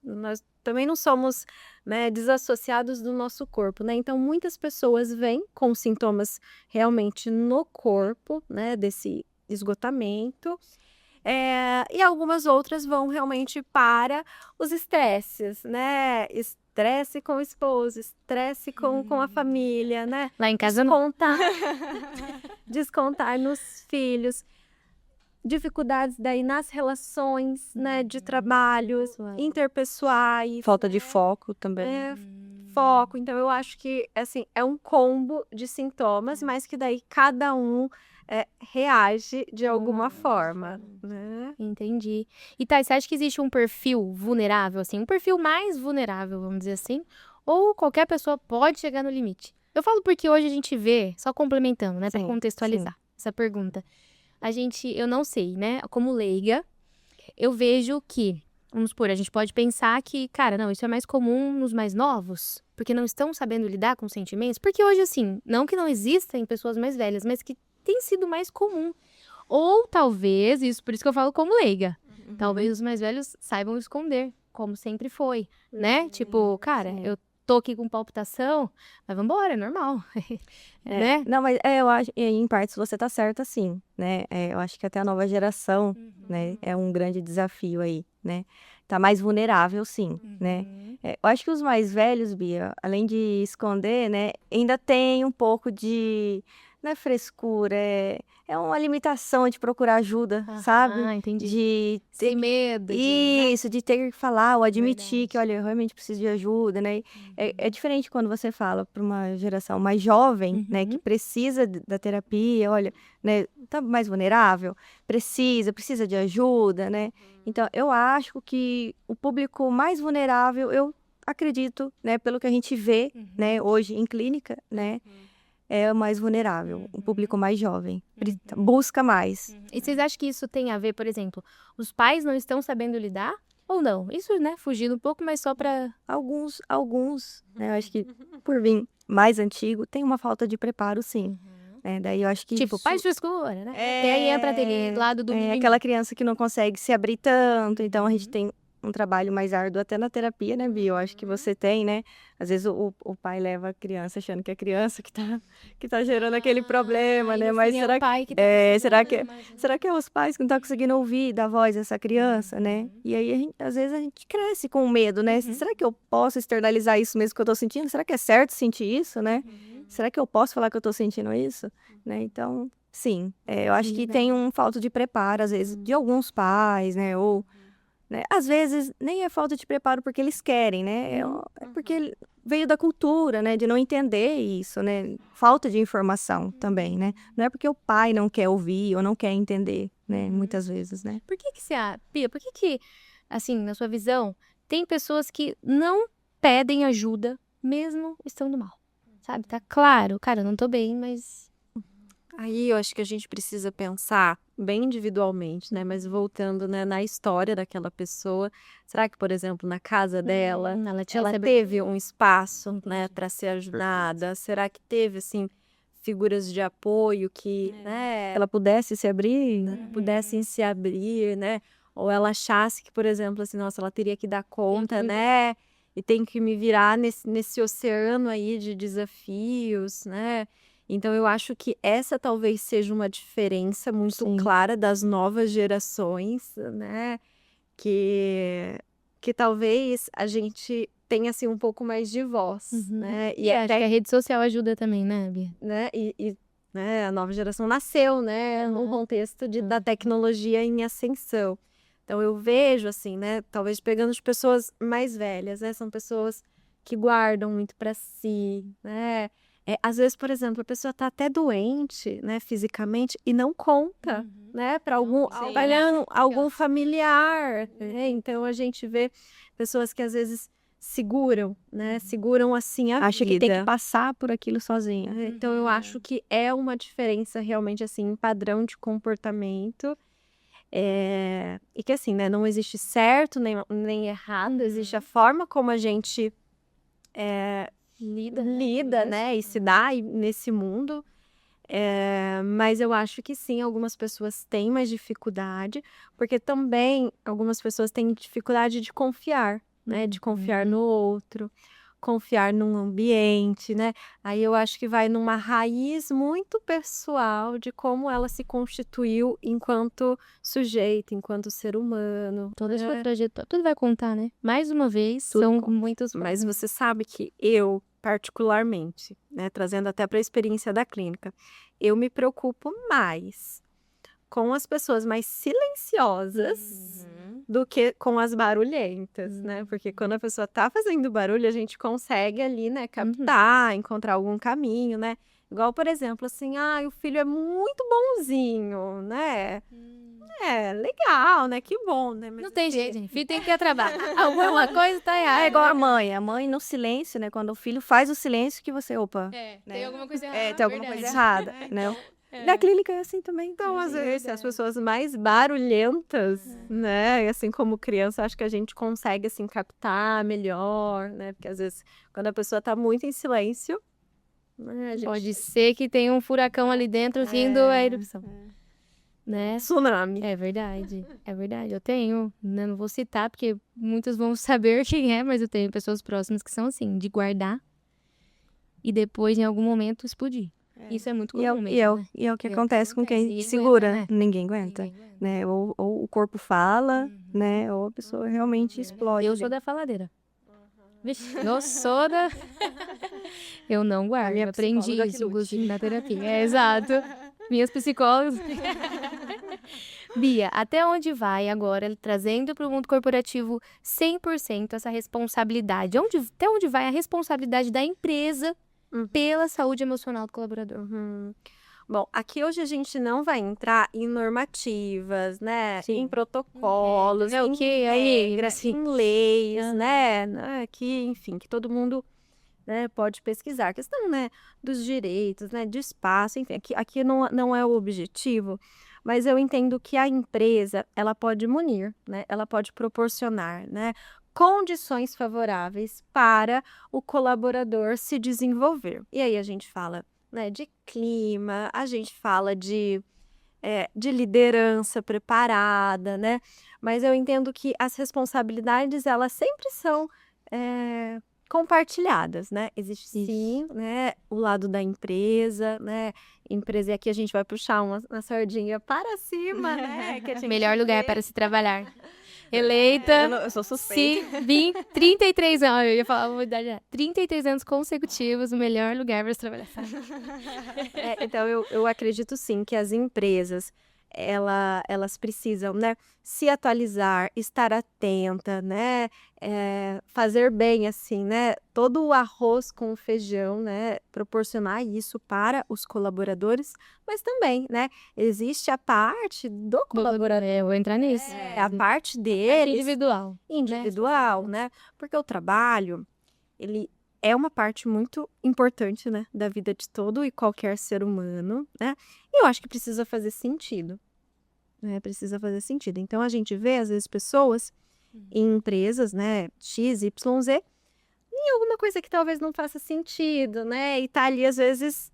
também não somos, né, desassociados do nosso corpo, né? Então, muitas pessoas vêm com sintomas realmente no corpo, né, desse esgotamento. E algumas outras vão realmente para os estresses, né? Estresse com o esposo, estresse com a família, né? Lá em casa não. Descontar nos filhos. Dificuldades daí nas relações, né? De trabalhos, interpessoais. Falta de foco também. Foco. Então, eu acho que, assim, é um combo de sintomas, mas que daí cada um reage de alguma forma, né? Entendi. E Thay, você acha que existe um perfil vulnerável, assim? Um perfil mais vulnerável, vamos dizer assim? Ou qualquer pessoa pode chegar no limite? Eu falo porque hoje a gente vê, só complementando, né? Pra Sim, contextualizar essa pergunta. Eu não sei, né? Como leiga, eu vejo que, vamos supor, a gente pode pensar que, cara, não, isso é mais comum nos mais novos, porque não estão sabendo lidar com sentimentos. Porque hoje, assim, não que não existem pessoas mais velhas, mas que tem sido mais comum. Ou talvez, por isso que eu falo como leiga, talvez os mais velhos saibam esconder, como sempre foi, né? Tipo, cara, eu tô aqui com palpitação, mas vambora, é normal, né? Não, mas eu acho, e em partes você tá certa, sim, né? Eu acho que até a nova geração, né, é um grande desafio aí, né? Tá mais vulnerável, sim, né? Eu acho que os mais velhos, Bia, além de esconder, né, ainda tem um pouco de, não é frescura, é uma limitação de procurar ajuda, sabe? Ah, entendi. De ter Sem medo. né? Isso, de ter que falar ou admitir Verdade. que, olha, eu realmente preciso de ajuda, né? É diferente quando você fala para uma geração mais jovem, né, que precisa da terapia, olha, né, tá mais vulnerável, precisa de ajuda, né? Então, eu acho que o público mais vulnerável, eu acredito, né, pelo que a gente vê, né, hoje em clínica, né, é o mais vulnerável, o público mais jovem, busca mais. E vocês acham que isso tem a ver, por exemplo, os pais não estão sabendo lidar? Ou não? Isso, né, fugindo um pouco, mas só pra... Alguns, né, eu acho que por vir mais antigo, tem uma falta de preparo, sim. Daí eu acho que Tipo, isso pai de frescura, né? E aí entra aquele lado do mimimi. aquela criança que não consegue se abrir tanto, então a gente tem um trabalho mais árduo até na terapia, né, Bia? Eu acho que você tem, né? Às vezes o pai leva a criança achando que é a criança que tá gerando aquele problema, Aí, né? no Mas fim, é será o pai que tá será que é os pais que não estão conseguindo ouvir da voz dessa criança, né? E aí, às vezes, a gente cresce com medo, né? Será que eu posso externalizar isso mesmo que eu tô sentindo? Será que é certo sentir isso, né? Será que eu posso falar que eu tô sentindo isso? Né? Então, sim, eu acho que tem um falta de preparo, às vezes, de alguns pais, né? Ou, né? Às vezes, nem é falta de preparo porque eles querem, né? É porque veio da cultura, né? De não entender isso, né? Falta de informação também, né? Não é porque o pai não quer ouvir ou não quer entender, né? Muitas vezes, né? Por que você... Pia, por que, assim, na sua visão, tem pessoas que não pedem ajuda mesmo estando mal? Sabe? Tá claro, cara, eu não tô bem, mas... Aí eu acho que a gente precisa pensar bem individualmente, né? Mas voltando, né, na história daquela pessoa. Será que, por exemplo, na casa dela, ela teve um espaço, né, para ser ajudada? Será que teve, assim, figuras de apoio que, né, Ela pudesse se abrir, pudessem se abrir, né? Ou ela achasse que, por exemplo, assim, nossa, ela teria que dar conta, né? E tem que me virar nesse oceano aí de desafios, né? Então, eu acho que essa talvez seja uma diferença muito clara das novas gerações, né? Que talvez a gente tenha, assim, um pouco mais de voz, né? E acho que a rede social ajuda também, né, Bia? Né? Né, a nova geração nasceu, né, num contexto da tecnologia em ascensão. Então, eu vejo, assim, né, talvez pegando as pessoas mais velhas, né, são pessoas que guardam muito para si, né? Às vezes, por exemplo, a pessoa tá até doente, né, fisicamente, e não conta, né, para algum familiar, né? Então, a gente vê pessoas que às vezes seguram, né, seguram assim a acha vida. que tem que passar por aquilo sozinha. Então, eu acho que é uma diferença realmente, assim, em padrão de comportamento. E que, assim, né, não existe certo nem errado, existe a forma como a gente lida, né, e se dá nesse mundo. Mas eu acho que sim, algumas pessoas têm mais dificuldade, porque também algumas pessoas têm dificuldade de confiar, né, de confiar no outro. confiar num ambiente, né? Aí eu acho que vai numa raiz muito pessoal de como ela se constituiu enquanto sujeito, enquanto ser humano. Toda a sua trajetória, tudo vai contar, né? Mais uma vez, Tudo são conta. muitos. Mas você sabe que eu, particularmente, né, trazendo até para a experiência da clínica, eu me preocupo mais com as pessoas mais silenciosas do que com as barulhentas, né? Porque quando a pessoa tá fazendo barulho, a gente consegue ali, né, captar, encontrar algum caminho, né? Igual, por exemplo, assim, o filho é muito bonzinho, né? É, legal, né? Que bom, né? Mas Não tem jeito, gente. Filho tem que ter trabalho. Alguma coisa tá errada. É igual a mãe. A mãe no silêncio, né? Quando o filho faz o silêncio que você, opa, É, né? tem alguma coisa errada. É, tem alguma verdade. coisa errada, né? Na clínica é assim também. Então, às É vezes, verdade. as pessoas mais barulhentas, né? E assim como criança, acho que a gente consegue, assim, captar melhor, né? Porque às vezes, quando a pessoa tá muito em silêncio, né, a gente... Pode ser que tenha um furacão ali dentro vindo a erupção. Né? Tsunami. É verdade. É verdade. Eu tenho, né? Não vou citar, porque muitos vão saber quem é, mas eu tenho pessoas próximas que são assim, de guardar e depois, em algum momento, explodir. Isso é muito comum mesmo, né? E é o que É o que acontece com acontece. quem Ninguém segura. aguenta, né? Ninguém aguenta. Ninguém aguenta. Né? Ou o corpo fala, né? Ou a pessoa realmente explode. Eu sou da faladeira. Vixe, eu sou da... Eu não guardo. minha Eu aprendi psicóloga que isso, lute. inclusive, na terapia. É, exato. Minhas psicólogas. Bia, até onde vai agora, trazendo para o mundo corporativo 100% essa responsabilidade? Até onde vai a responsabilidade da empresa pela saúde emocional do colaborador? Bom, aqui hoje a gente não vai entrar em normativas, né? Sim. Em protocolos, É o em que aí, regras, Gracinha? em leis, né? Que, enfim, que todo mundo, né, pode pesquisar. A questão, né, dos direitos, né, de espaço, enfim, aqui não é o objetivo, mas eu entendo que a empresa, ela pode munir, né? Ela pode proporcionar, né, condições favoráveis para o colaborador se desenvolver. E aí a gente fala, né, de clima, a gente fala de liderança preparada, né? Mas eu entendo que as responsabilidades, elas sempre são compartilhadas, né? Existe sim, né, o lado da empresa, né? Empresa, e aqui a gente vai puxar uma sardinha para cima, né? Que a gente Melhor lugar vê. para se trabalhar. Eleita. Eu sou suspeita. 33 anos, eu ia falar uma idade, 33 anos consecutivos, o melhor lugar para se trabalhar. Então, eu acredito sim que as empresas, elas precisam, né, se atualizar, estar atenta, né, fazer bem, assim, né, todo o arroz com o feijão, né, proporcionar isso para os colaboradores, mas também, né, existe a parte do colaborador, Eu vou entrar nisso. a parte dele, Individual. né, porque o trabalho, ele é uma parte muito importante, né, da vida de todo e qualquer ser humano, né? E eu acho que precisa fazer sentido, né? Precisa fazer sentido. Então a gente vê às vezes pessoas em empresas, né, X, Y, Z, em alguma coisa que talvez não faça sentido, né? E tá ali às vezes,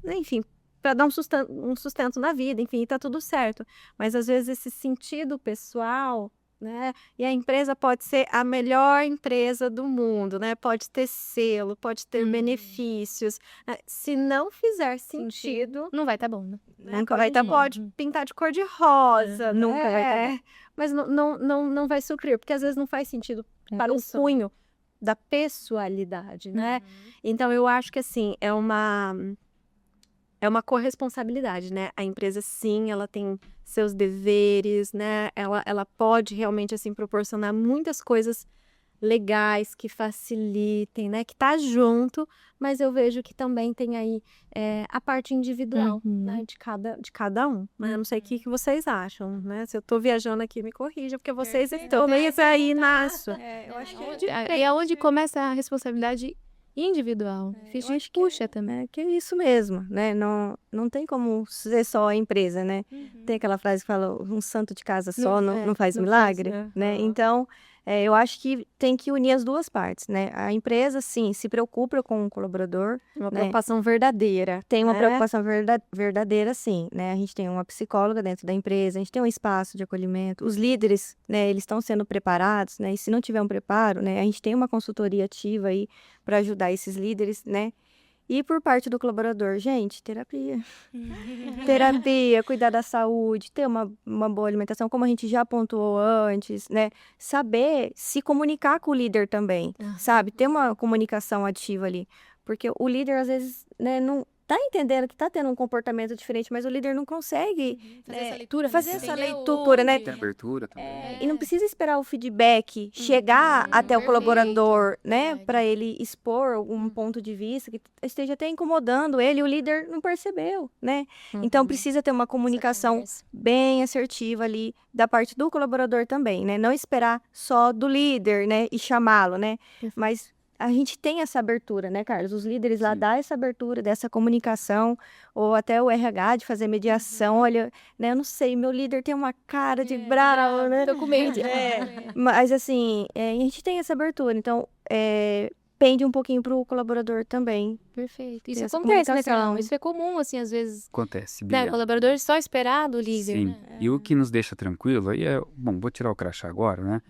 né, enfim, para dar um sustento na vida, enfim, e tá tudo certo. Mas às vezes esse sentido pessoal, né? E a empresa pode ser a melhor empresa do mundo, né? Pode ter selo, pode ter benefícios, né? Se não fizer sentido, Não vai estar bom, né? Nunca vai estar bom. pode pintar de cor de rosa, Nunca vai tá bom. mas não vai suprir, porque às vezes não faz sentido para o cunho da pessoalidade, né? Então eu acho que assim, é uma corresponsabilidade, né? A empresa, sim, ela tem seus deveres, né? Ela pode realmente, assim, proporcionar muitas coisas legais que facilitem, né? Que tá junto, mas eu vejo que também tem aí a parte individual, né? De cada um, né? Eu não sei o que vocês acham, né? Se eu tô viajando aqui, me corrija, porque vocês estão meio aí na sua. Eu acho que É onde começa a responsabilidade individual. A gente puxa também. que é isso mesmo, né? Não tem como ser só a empresa, né? Tem aquela frase que fala, um santo de casa só não faz milagre, né? Então, eu acho que tem que unir as duas partes, né? A empresa, sim, se preocupa com o colaborador, Uma né? preocupação verdadeira. Tem uma né? preocupação verdadeira, sim, né? A gente tem uma psicóloga dentro da empresa, a gente tem um espaço de acolhimento. Os líderes, né, eles estão sendo preparados, né? E se não tiver um preparo, né, a gente tem uma consultoria ativa aí para ajudar esses líderes, né? E por parte do colaborador, gente, terapia. Terapia, cuidar da saúde, ter uma boa alimentação, como a gente já pontuou antes, né? Saber se comunicar com o líder também, sabe? Ter uma comunicação ativa ali. Porque o líder, às vezes, né, não tá entendendo que tá tendo um comportamento diferente, mas o líder não consegue Fazer essa leitura. fazer né? essa Entender leitura, né? Tem abertura também. E não precisa esperar o feedback chegar até o perfeito. colaborador, né? Verdade. Para ele expor algum ponto de vista que esteja até incomodando ele, e o líder não percebeu, né? Então precisa ter uma comunicação bem assertiva ali da parte do colaborador também, né? Não esperar só do líder, né? E chamá-lo, né? Mas a gente tem essa abertura, né, Carlos? Os líderes lá Sim. dão essa abertura dessa comunicação, ou até o RH de fazer mediação. Olha, né, eu não sei, meu líder tem uma cara de bravo, né? Tô com medo. Mas, assim, a gente tem essa abertura. Então, pende um pouquinho pro colaborador também. Perfeito. Isso Ter essa acontece, né, comunicação. Carlão? Isso é comum, assim, às vezes. Acontece, Né, Bia. o colaborador só esperar do líder. Sim. Né? E o que nos deixa tranquilo aí é, bom, vou tirar o crachá agora, né?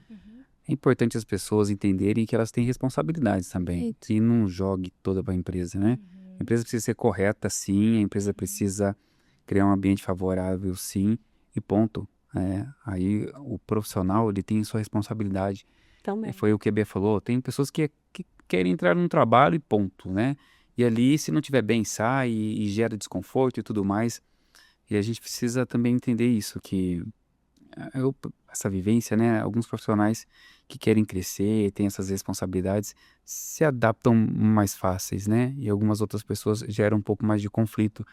É importante as pessoas entenderem que elas têm responsabilidades também. Perfeito. E não jogue toda para a empresa, né? A empresa precisa ser correta, sim. A empresa precisa criar um ambiente favorável, sim. E ponto. Aí o profissional, ele tem sua responsabilidade. Também. Foi o que a Bia falou. Tem pessoas que querem entrar num trabalho e ponto, né? E ali, se não tiver bem, sai e gera desconforto e tudo mais. E a gente precisa também entender isso, que essa vivência, né? Alguns profissionais que querem crescer, têm essas responsabilidades, se adaptam mais fáceis, né? E algumas outras pessoas geram um pouco mais de conflito.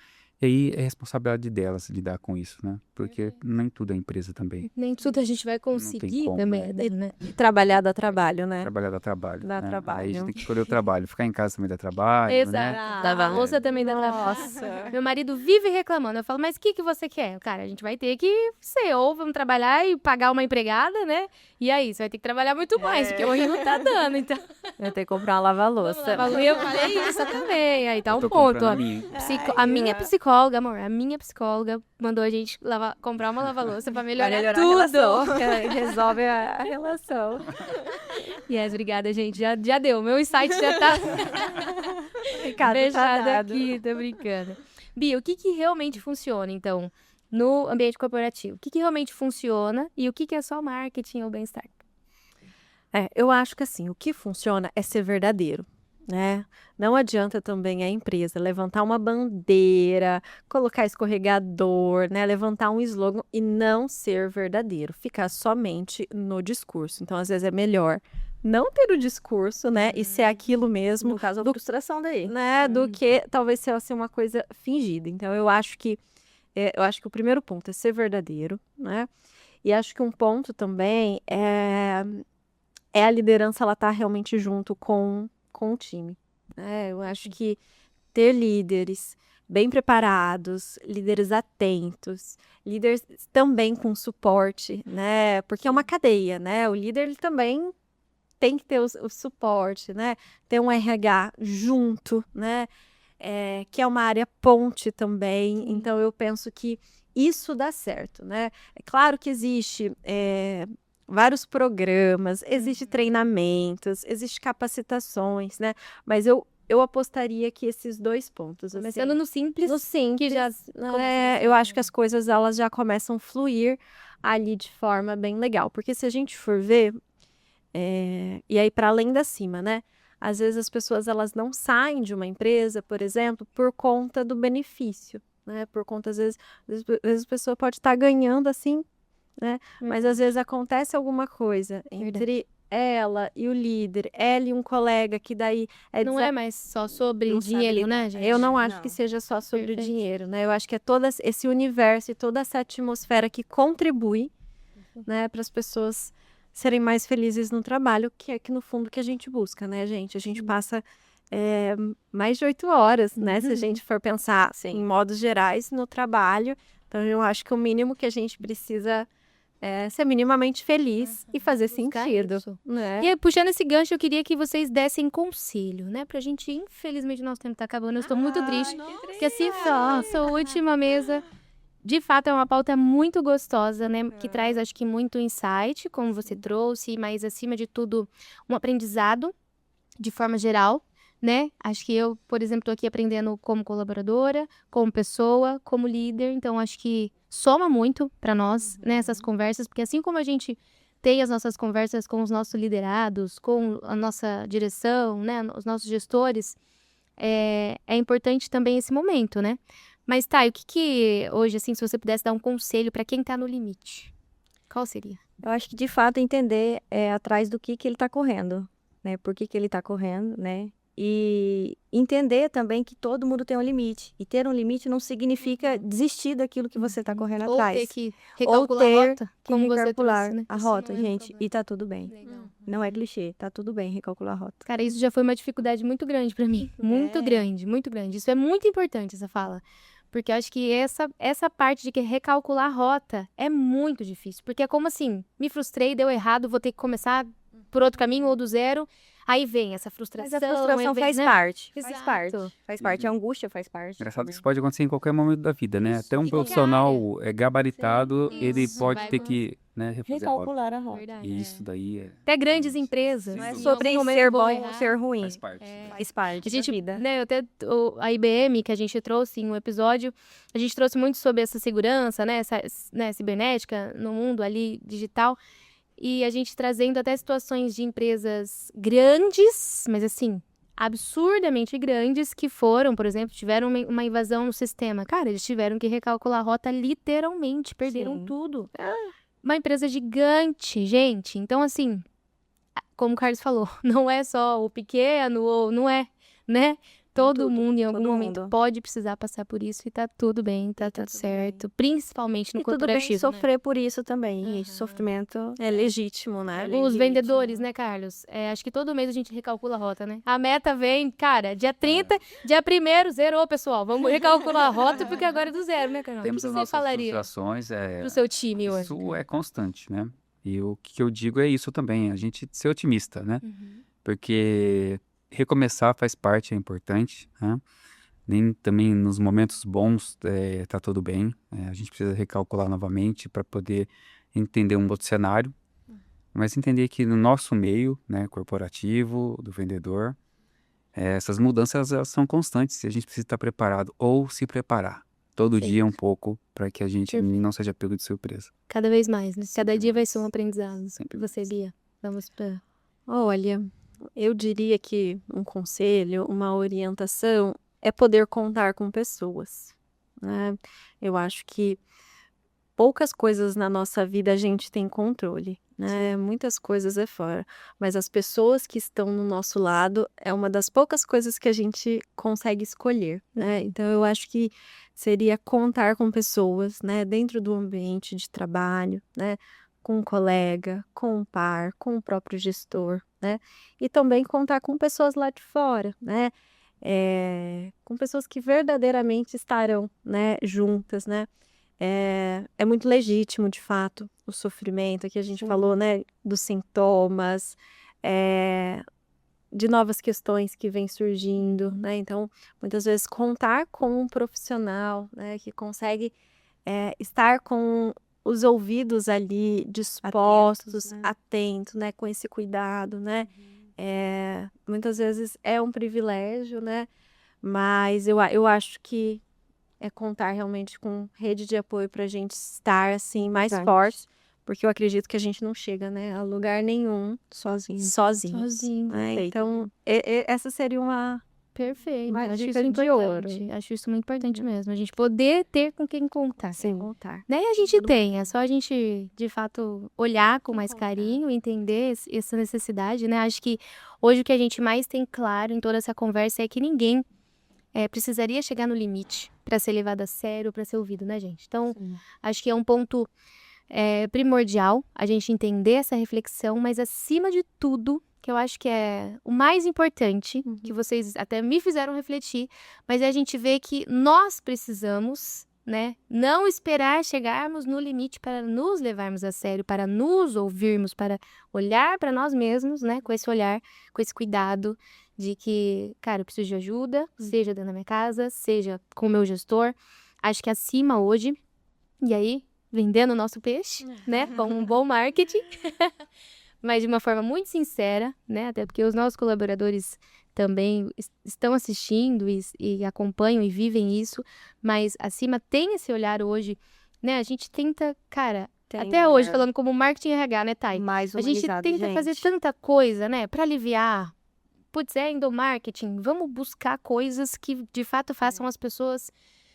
E aí é responsabilidade delas lidar com isso, né? Porque nem tudo é empresa também. Nem tudo a gente vai tem conseguir como, também, né? né? Trabalhar dá trabalho, né? Trabalhar dá trabalho. Dá né? trabalho. Aí a gente tem que escolher o trabalho. Ficar em casa também dá trabalho, né? Exato. Dá trabalho. Louça também dá trabalho. Nossa. Meu marido vive reclamando. Eu falo, mas o que você quer? Cara, a gente vai ter que ser, ou vamos trabalhar e pagar uma empregada, né? E aí, você vai ter que trabalhar muito mais, porque hoje não tá dando, então. Eu tenho que comprar uma lava-louça. Eu falei isso também. Aí tá um Tô ponto, comprando ó. a minha. A minha psicóloga, amor, a minha psicóloga mandou a gente comprar uma lava-louça pra melhorar tudo. a relação. Resolve a relação. Yes, obrigada, gente. Já deu. Meu insight já tá Recado fechado tá dado. aqui, tô brincando. Bia, o que realmente funciona, então, no ambiente corporativo? O que realmente funciona e o que é só marketing ou bem-estar? Eu acho que assim, o que funciona é ser verdadeiro, né? Não adianta também a empresa levantar uma bandeira, colocar escorregador, né? Levantar um slogan e não ser verdadeiro, ficar somente no discurso. Então, às vezes é melhor não ter o discurso, né? E ser aquilo mesmo, No caso, a frustração daí. né? Do que talvez ser assim, uma coisa fingida. Então, eu acho que o primeiro ponto é ser verdadeiro, né? E acho que um ponto também é a liderança, ela tá realmente junto com o time. Eu acho que ter líderes bem preparados, líderes atentos, líderes também com suporte, né? Porque é uma cadeia, né? O líder, ele também tem que ter o suporte, né? Ter um RH junto, né? Que é uma área ponte também. Então, eu penso que isso dá certo, né? É claro que existe vários programas, existe treinamentos, existe capacitações, né? Mas eu apostaria que esses dois pontos, assim, Começando no simples, no simples, que já eu acho que as coisas, elas já começam a fluir ali de forma bem legal. Porque se a gente for ver, e aí para além da cima, né? Às vezes as pessoas, elas não saem de uma empresa, por exemplo, por conta do benefício, né? Por conta, às vezes a pessoa pode estar ganhando assim, né? Mas às vezes acontece alguma coisa entre ela e o líder, ela e um colega, que daí não é mais só sobre não dinheiro, sabe né, gente? Eu não acho Não. que seja só sobre o Perfeito. dinheiro, né? Eu acho que é todo esse universo e toda essa atmosfera que contribui, né, para as pessoas serem mais felizes no trabalho, que é que no fundo que a gente busca, né, gente? A gente passa mais de 8 horas, né? Se a gente for pensar em modos gerais no trabalho. Então, eu acho que o mínimo que a gente precisa ser minimamente feliz e fazer Buscar sentido, isso. né? E aí, puxando esse gancho, eu queria que vocês dessem conselho, né? Pra gente, infelizmente, nosso tempo tá acabando. Eu estou muito triste. Porque assim, nossa última mesa, de fato, é uma pauta muito gostosa, né? Que traz, acho que, muito insight, como você trouxe, mas, acima de tudo, um aprendizado, de forma geral, né? Acho que eu, por exemplo, tô aqui aprendendo como colaboradora, como pessoa, como líder. Então, acho que soma muito pra nós, né? Essas conversas, porque assim como a gente tem as nossas conversas com os nossos liderados, com a nossa direção, né? Os nossos gestores, é importante também esse momento, né? Mas, tá, e o que hoje, assim, se você pudesse dar um conselho pra quem tá no limite, qual seria? Eu acho que, de fato, entender atrás do que ele está correndo, né? Por que ele está correndo, né? E entender também que todo mundo tem um limite. E ter um limite não significa desistir daquilo que você está correndo Ou atrás. ter que recalcular a ter rota, que como você recalcular trouxe, né? a Isso rota, não é um gente. problema. E tá tudo bem. Legal. Não é clichê, tá tudo bem recalcular a rota. Cara, isso já foi uma dificuldade muito grande pra mim. Muito grande, muito grande. Isso é muito importante, essa fala. Porque eu acho que essa parte de que recalcular a rota é muito difícil. Porque é como assim, me frustrei, deu errado, vou ter que começar por outro caminho ou do zero. Aí vem essa frustração. Mas a frustração aí vem, faz né? parte. Exato. Faz parte. Faz parte. A angústia faz parte. Engraçado que também. isso pode acontecer em qualquer momento da vida, né? Até um em qualquer profissional gabaritado, Sim, ele isso. pode Vai ter acontecer. que, né, refazer a rota. Recalcular a rota. Verdade. E isso daí Até grandes empresas. Não Não é Sim, em sobre algum momento ser vão bom errar. ou ser ruim. faz parte. Faz parte A gente, da vida. né, a IBM, que a gente trouxe em um episódio, a gente trouxe muito sobre essa segurança, né, cibernética no mundo ali digital, e a gente trazendo até situações de empresas grandes, mas assim, absurdamente grandes, que foram, por exemplo, tiveram uma invasão no sistema. Cara, eles tiveram que recalcular a rota literalmente, perderam Sim. tudo. Uma empresa gigante, gente. Então, assim, como o Carlos falou, não é só o pequeno, ou não é, né? Todo tudo, mundo, em algum todo momento, mundo. pode precisar passar por isso e tá tudo bem, tá tudo tudo certo. Principalmente no E tudo bem corporativo, né? sofrer por isso também. Aham. Esse sofrimento É legítimo, né? Os vendedores, né, Carlos? Acho que todo mês a gente recalcula a rota, né? A meta vem, cara, dia 30, dia 1º, zerou, pessoal. Vamos recalcular a rota, porque agora é do zero, né, Carol? Temos O as que você nossas falaria frustrações, pro seu time hoje? isso é constante, né? E o que eu digo é isso também, a gente ser otimista, né? Porque recomeçar faz parte, é importante, né? Nem também nos momentos bons tá tudo bem. A gente precisa recalcular novamente para poder entender um outro cenário, mas entender que no nosso meio, né, corporativo, do vendedor, essas mudanças elas são constantes e a gente precisa estar preparado ou se preparar todo dia um pouco para que a gente Perfeito. não seja pego de surpresa. Cada vez mais, né? Cada Sempre dia vai mais. ser um aprendizado. Sempre Você, mais. Bia, vamos pra... Olha, eu diria que um conselho, uma orientação é poder contar com pessoas, né? Eu acho que poucas coisas na nossa vida a gente tem controle, né? Muitas coisas é fora, mas as pessoas que estão no nosso lado é uma das poucas coisas que a gente consegue escolher, né? Então eu acho que seria contar com pessoas, né, dentro do ambiente de trabalho, né, com um colega, com um par, com o próprio gestor, né? E também contar com pessoas lá de fora, né? Com pessoas que verdadeiramente estarão, né, juntas, né? É muito legítimo, de fato, o sofrimento que a gente falou, né, dos sintomas, de novas questões que vêm surgindo, né? Então, muitas vezes contar com um profissional, né, que consegue estar com os ouvidos ali dispostos, atentos, né, com esse cuidado, né? Muitas vezes é um privilégio, né? Mas eu acho que é contar realmente com rede de apoio para a gente estar assim mais Verdade. forte, porque eu acredito que a gente não chega, né, a lugar nenhum Sozinho. Sozinho. né? Perfeito. Então essa seria uma Perfeito. Uma Acho dica isso de importante. Acho isso muito importante mesmo. A gente poder ter com quem contar. Sim. contar. Né? E a gente tem, é só a gente, de fato, olhar com mais carinho, entender essa necessidade, né? Acho que hoje o que a gente mais tem claro em toda essa conversa é que ninguém precisaria chegar no limite para ser levado a sério, para ser ouvido, né, gente? Então, acho que é um ponto primordial a gente entender essa reflexão, mas acima de tudo, que eu acho que é o mais importante, que vocês até me fizeram refletir, mas é a gente ver que nós precisamos né? Não esperar chegarmos no limite para nos levarmos a sério, para nos ouvirmos, para olhar para nós mesmos, né? Com esse olhar, com esse cuidado de que, cara, eu preciso de ajuda, seja dentro da minha casa, seja com o meu gestor. Acho que acima hoje, e aí, vendendo o nosso peixe, né? Com um bom marketing, mas de uma forma muito sincera, né? Até porque os nossos colaboradores também estão assistindo e acompanham e vivem isso, mas acima tem esse olhar hoje, né? A gente tenta, cara, até hoje, falando como marketing RH, né, Thay? Mais A gente humanizado, tenta fazer tanta coisa, né, pra aliviar. Putz, é endomarketing, vamos buscar coisas que de fato façam as pessoas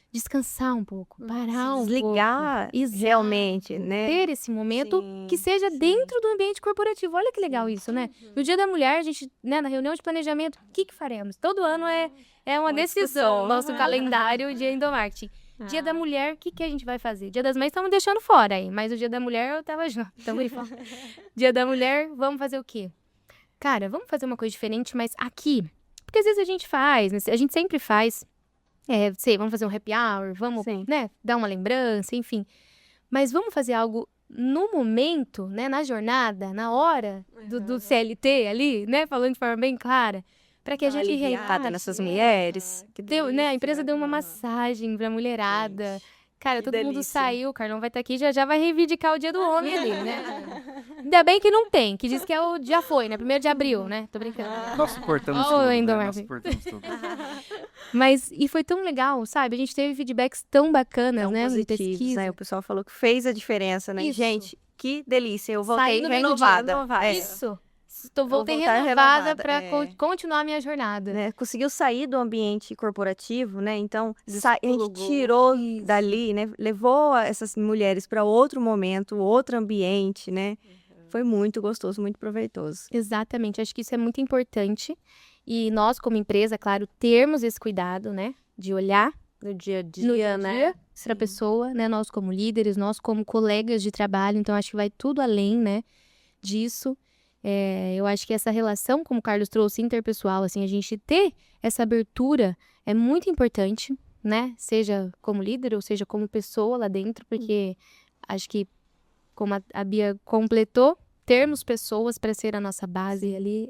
descansar um pouco, parar um desligar pouco. Exato. realmente, né? Ter esse momento Sim, que seja sim. dentro do ambiente corporativo. Olha que legal isso, né? No Dia da Mulher, a gente, né, na reunião de planejamento, o que faremos? Todo ano é uma decisão, nosso calendário de endomarketing. Dia da Mulher, o que a gente vai fazer? Dia das Mães estamos deixando fora aí, mas o Dia da Mulher eu tava junto. Dia da Mulher, vamos fazer o quê? Cara, vamos fazer uma coisa diferente, mas aqui, porque às vezes a gente faz, né? A gente sempre faz, vamos fazer um happy hour, vamos, Sim. né, dar uma lembrança, enfim. Mas vamos fazer algo no momento, né, na jornada, na hora do CLT ali, né, falando de forma bem clara, para que a gente Aliviada nessas mulheres. Que deu, né, a empresa delícia. deu uma massagem pra mulherada. Cara, que todo mundo delícia. saiu, o Carlão vai estar aqui, já vai reivindicar o dia do homem ali, né? Ainda bem que não tem, que diz que já foi, né? 1º de abril, né? Tô brincando. Nós suportamos Oh, tudo, né? Endor. Nós suportamos tudo. Mas, e foi tão legal, sabe? A gente teve feedbacks tão bacanas, Tão né? Em positivos, pesquisa. né? O pessoal falou que fez a diferença, né? Isso. Gente, que delícia. Eu voltei Saí no meio do dia, renovada. Isso. Voltei voltar renovada renovada, pra é. continuar a minha jornada. Né? Conseguiu sair do ambiente corporativo, né? Então, a gente Desplugou. tirou Isso. dali, né? Levou essas mulheres para outro momento, outro ambiente, né? Foi muito gostoso, muito proveitoso. Exatamente, acho que isso é muito importante. E nós, como empresa, claro, termos esse cuidado, né? De olhar No dia a no dia, dia a né? dia para a pessoa, né? Nós como líderes, nós como colegas de trabalho. Então, acho que vai tudo além, né? Disso. Eu acho que essa relação, como o Carlos trouxe, interpessoal, assim, a gente ter essa abertura é muito importante, né? Seja como líder ou seja como pessoa lá dentro, porque acho que, como a Bia completou, termos pessoas para ser a nossa base ali,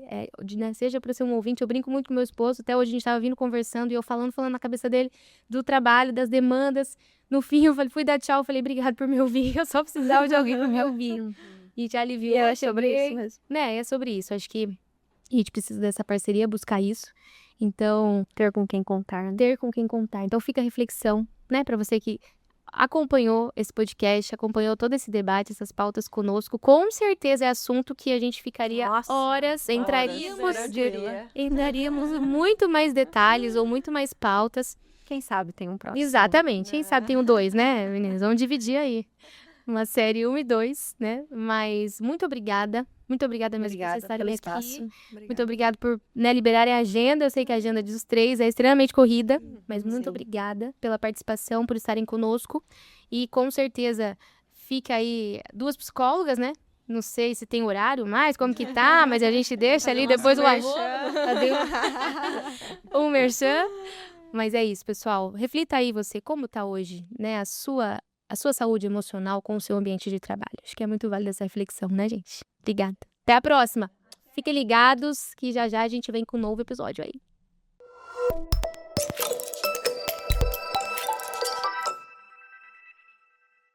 né? Seja para ser um ouvinte, eu brinco muito com meu esposo, até hoje a gente estava vindo conversando e eu falando na cabeça dele do trabalho, das demandas. No fim, eu fui dar tchau, falei, obrigado por me ouvir, eu só precisava de alguém para me ouvir. E já aliviou. É sobre isso mesmo. Né, é sobre isso. Acho que a gente precisa dessa parceria, buscar isso. Então, Ter com quem contar, né? ter com quem contar. Então, fica a reflexão, né, para você que acompanhou esse podcast, acompanhou todo esse debate, essas pautas conosco. Com certeza é assunto que a gente ficaria horas, entraríamos muito mais detalhes ou muito mais pautas. Quem sabe tem um próximo. Exatamente. Quem sabe tem um 2, né, meninas? Vamos dividir aí. Uma série 1 e 2, né? Mas muito obrigada. Muito obrigada mesmo por vocês estarem pelo aqui. espaço. Muito obrigada por, né, liberarem a agenda. Eu sei que a agenda dos 3 é extremamente corrida, mas muito obrigada pela participação, por estarem conosco. E com certeza fica aí 2 psicólogas, né? Não sei se tem horário mais, como que tá, mas a gente deixa ali depois o arroba. Fazer um merchan. Mas é isso, pessoal. Reflita aí você, como tá hoje, né? A sua saúde emocional com o seu ambiente de trabalho. Acho que é muito válida essa reflexão, né, gente? Obrigada. Até a próxima. Fiquem ligados que já já a gente vem com um novo episódio aí.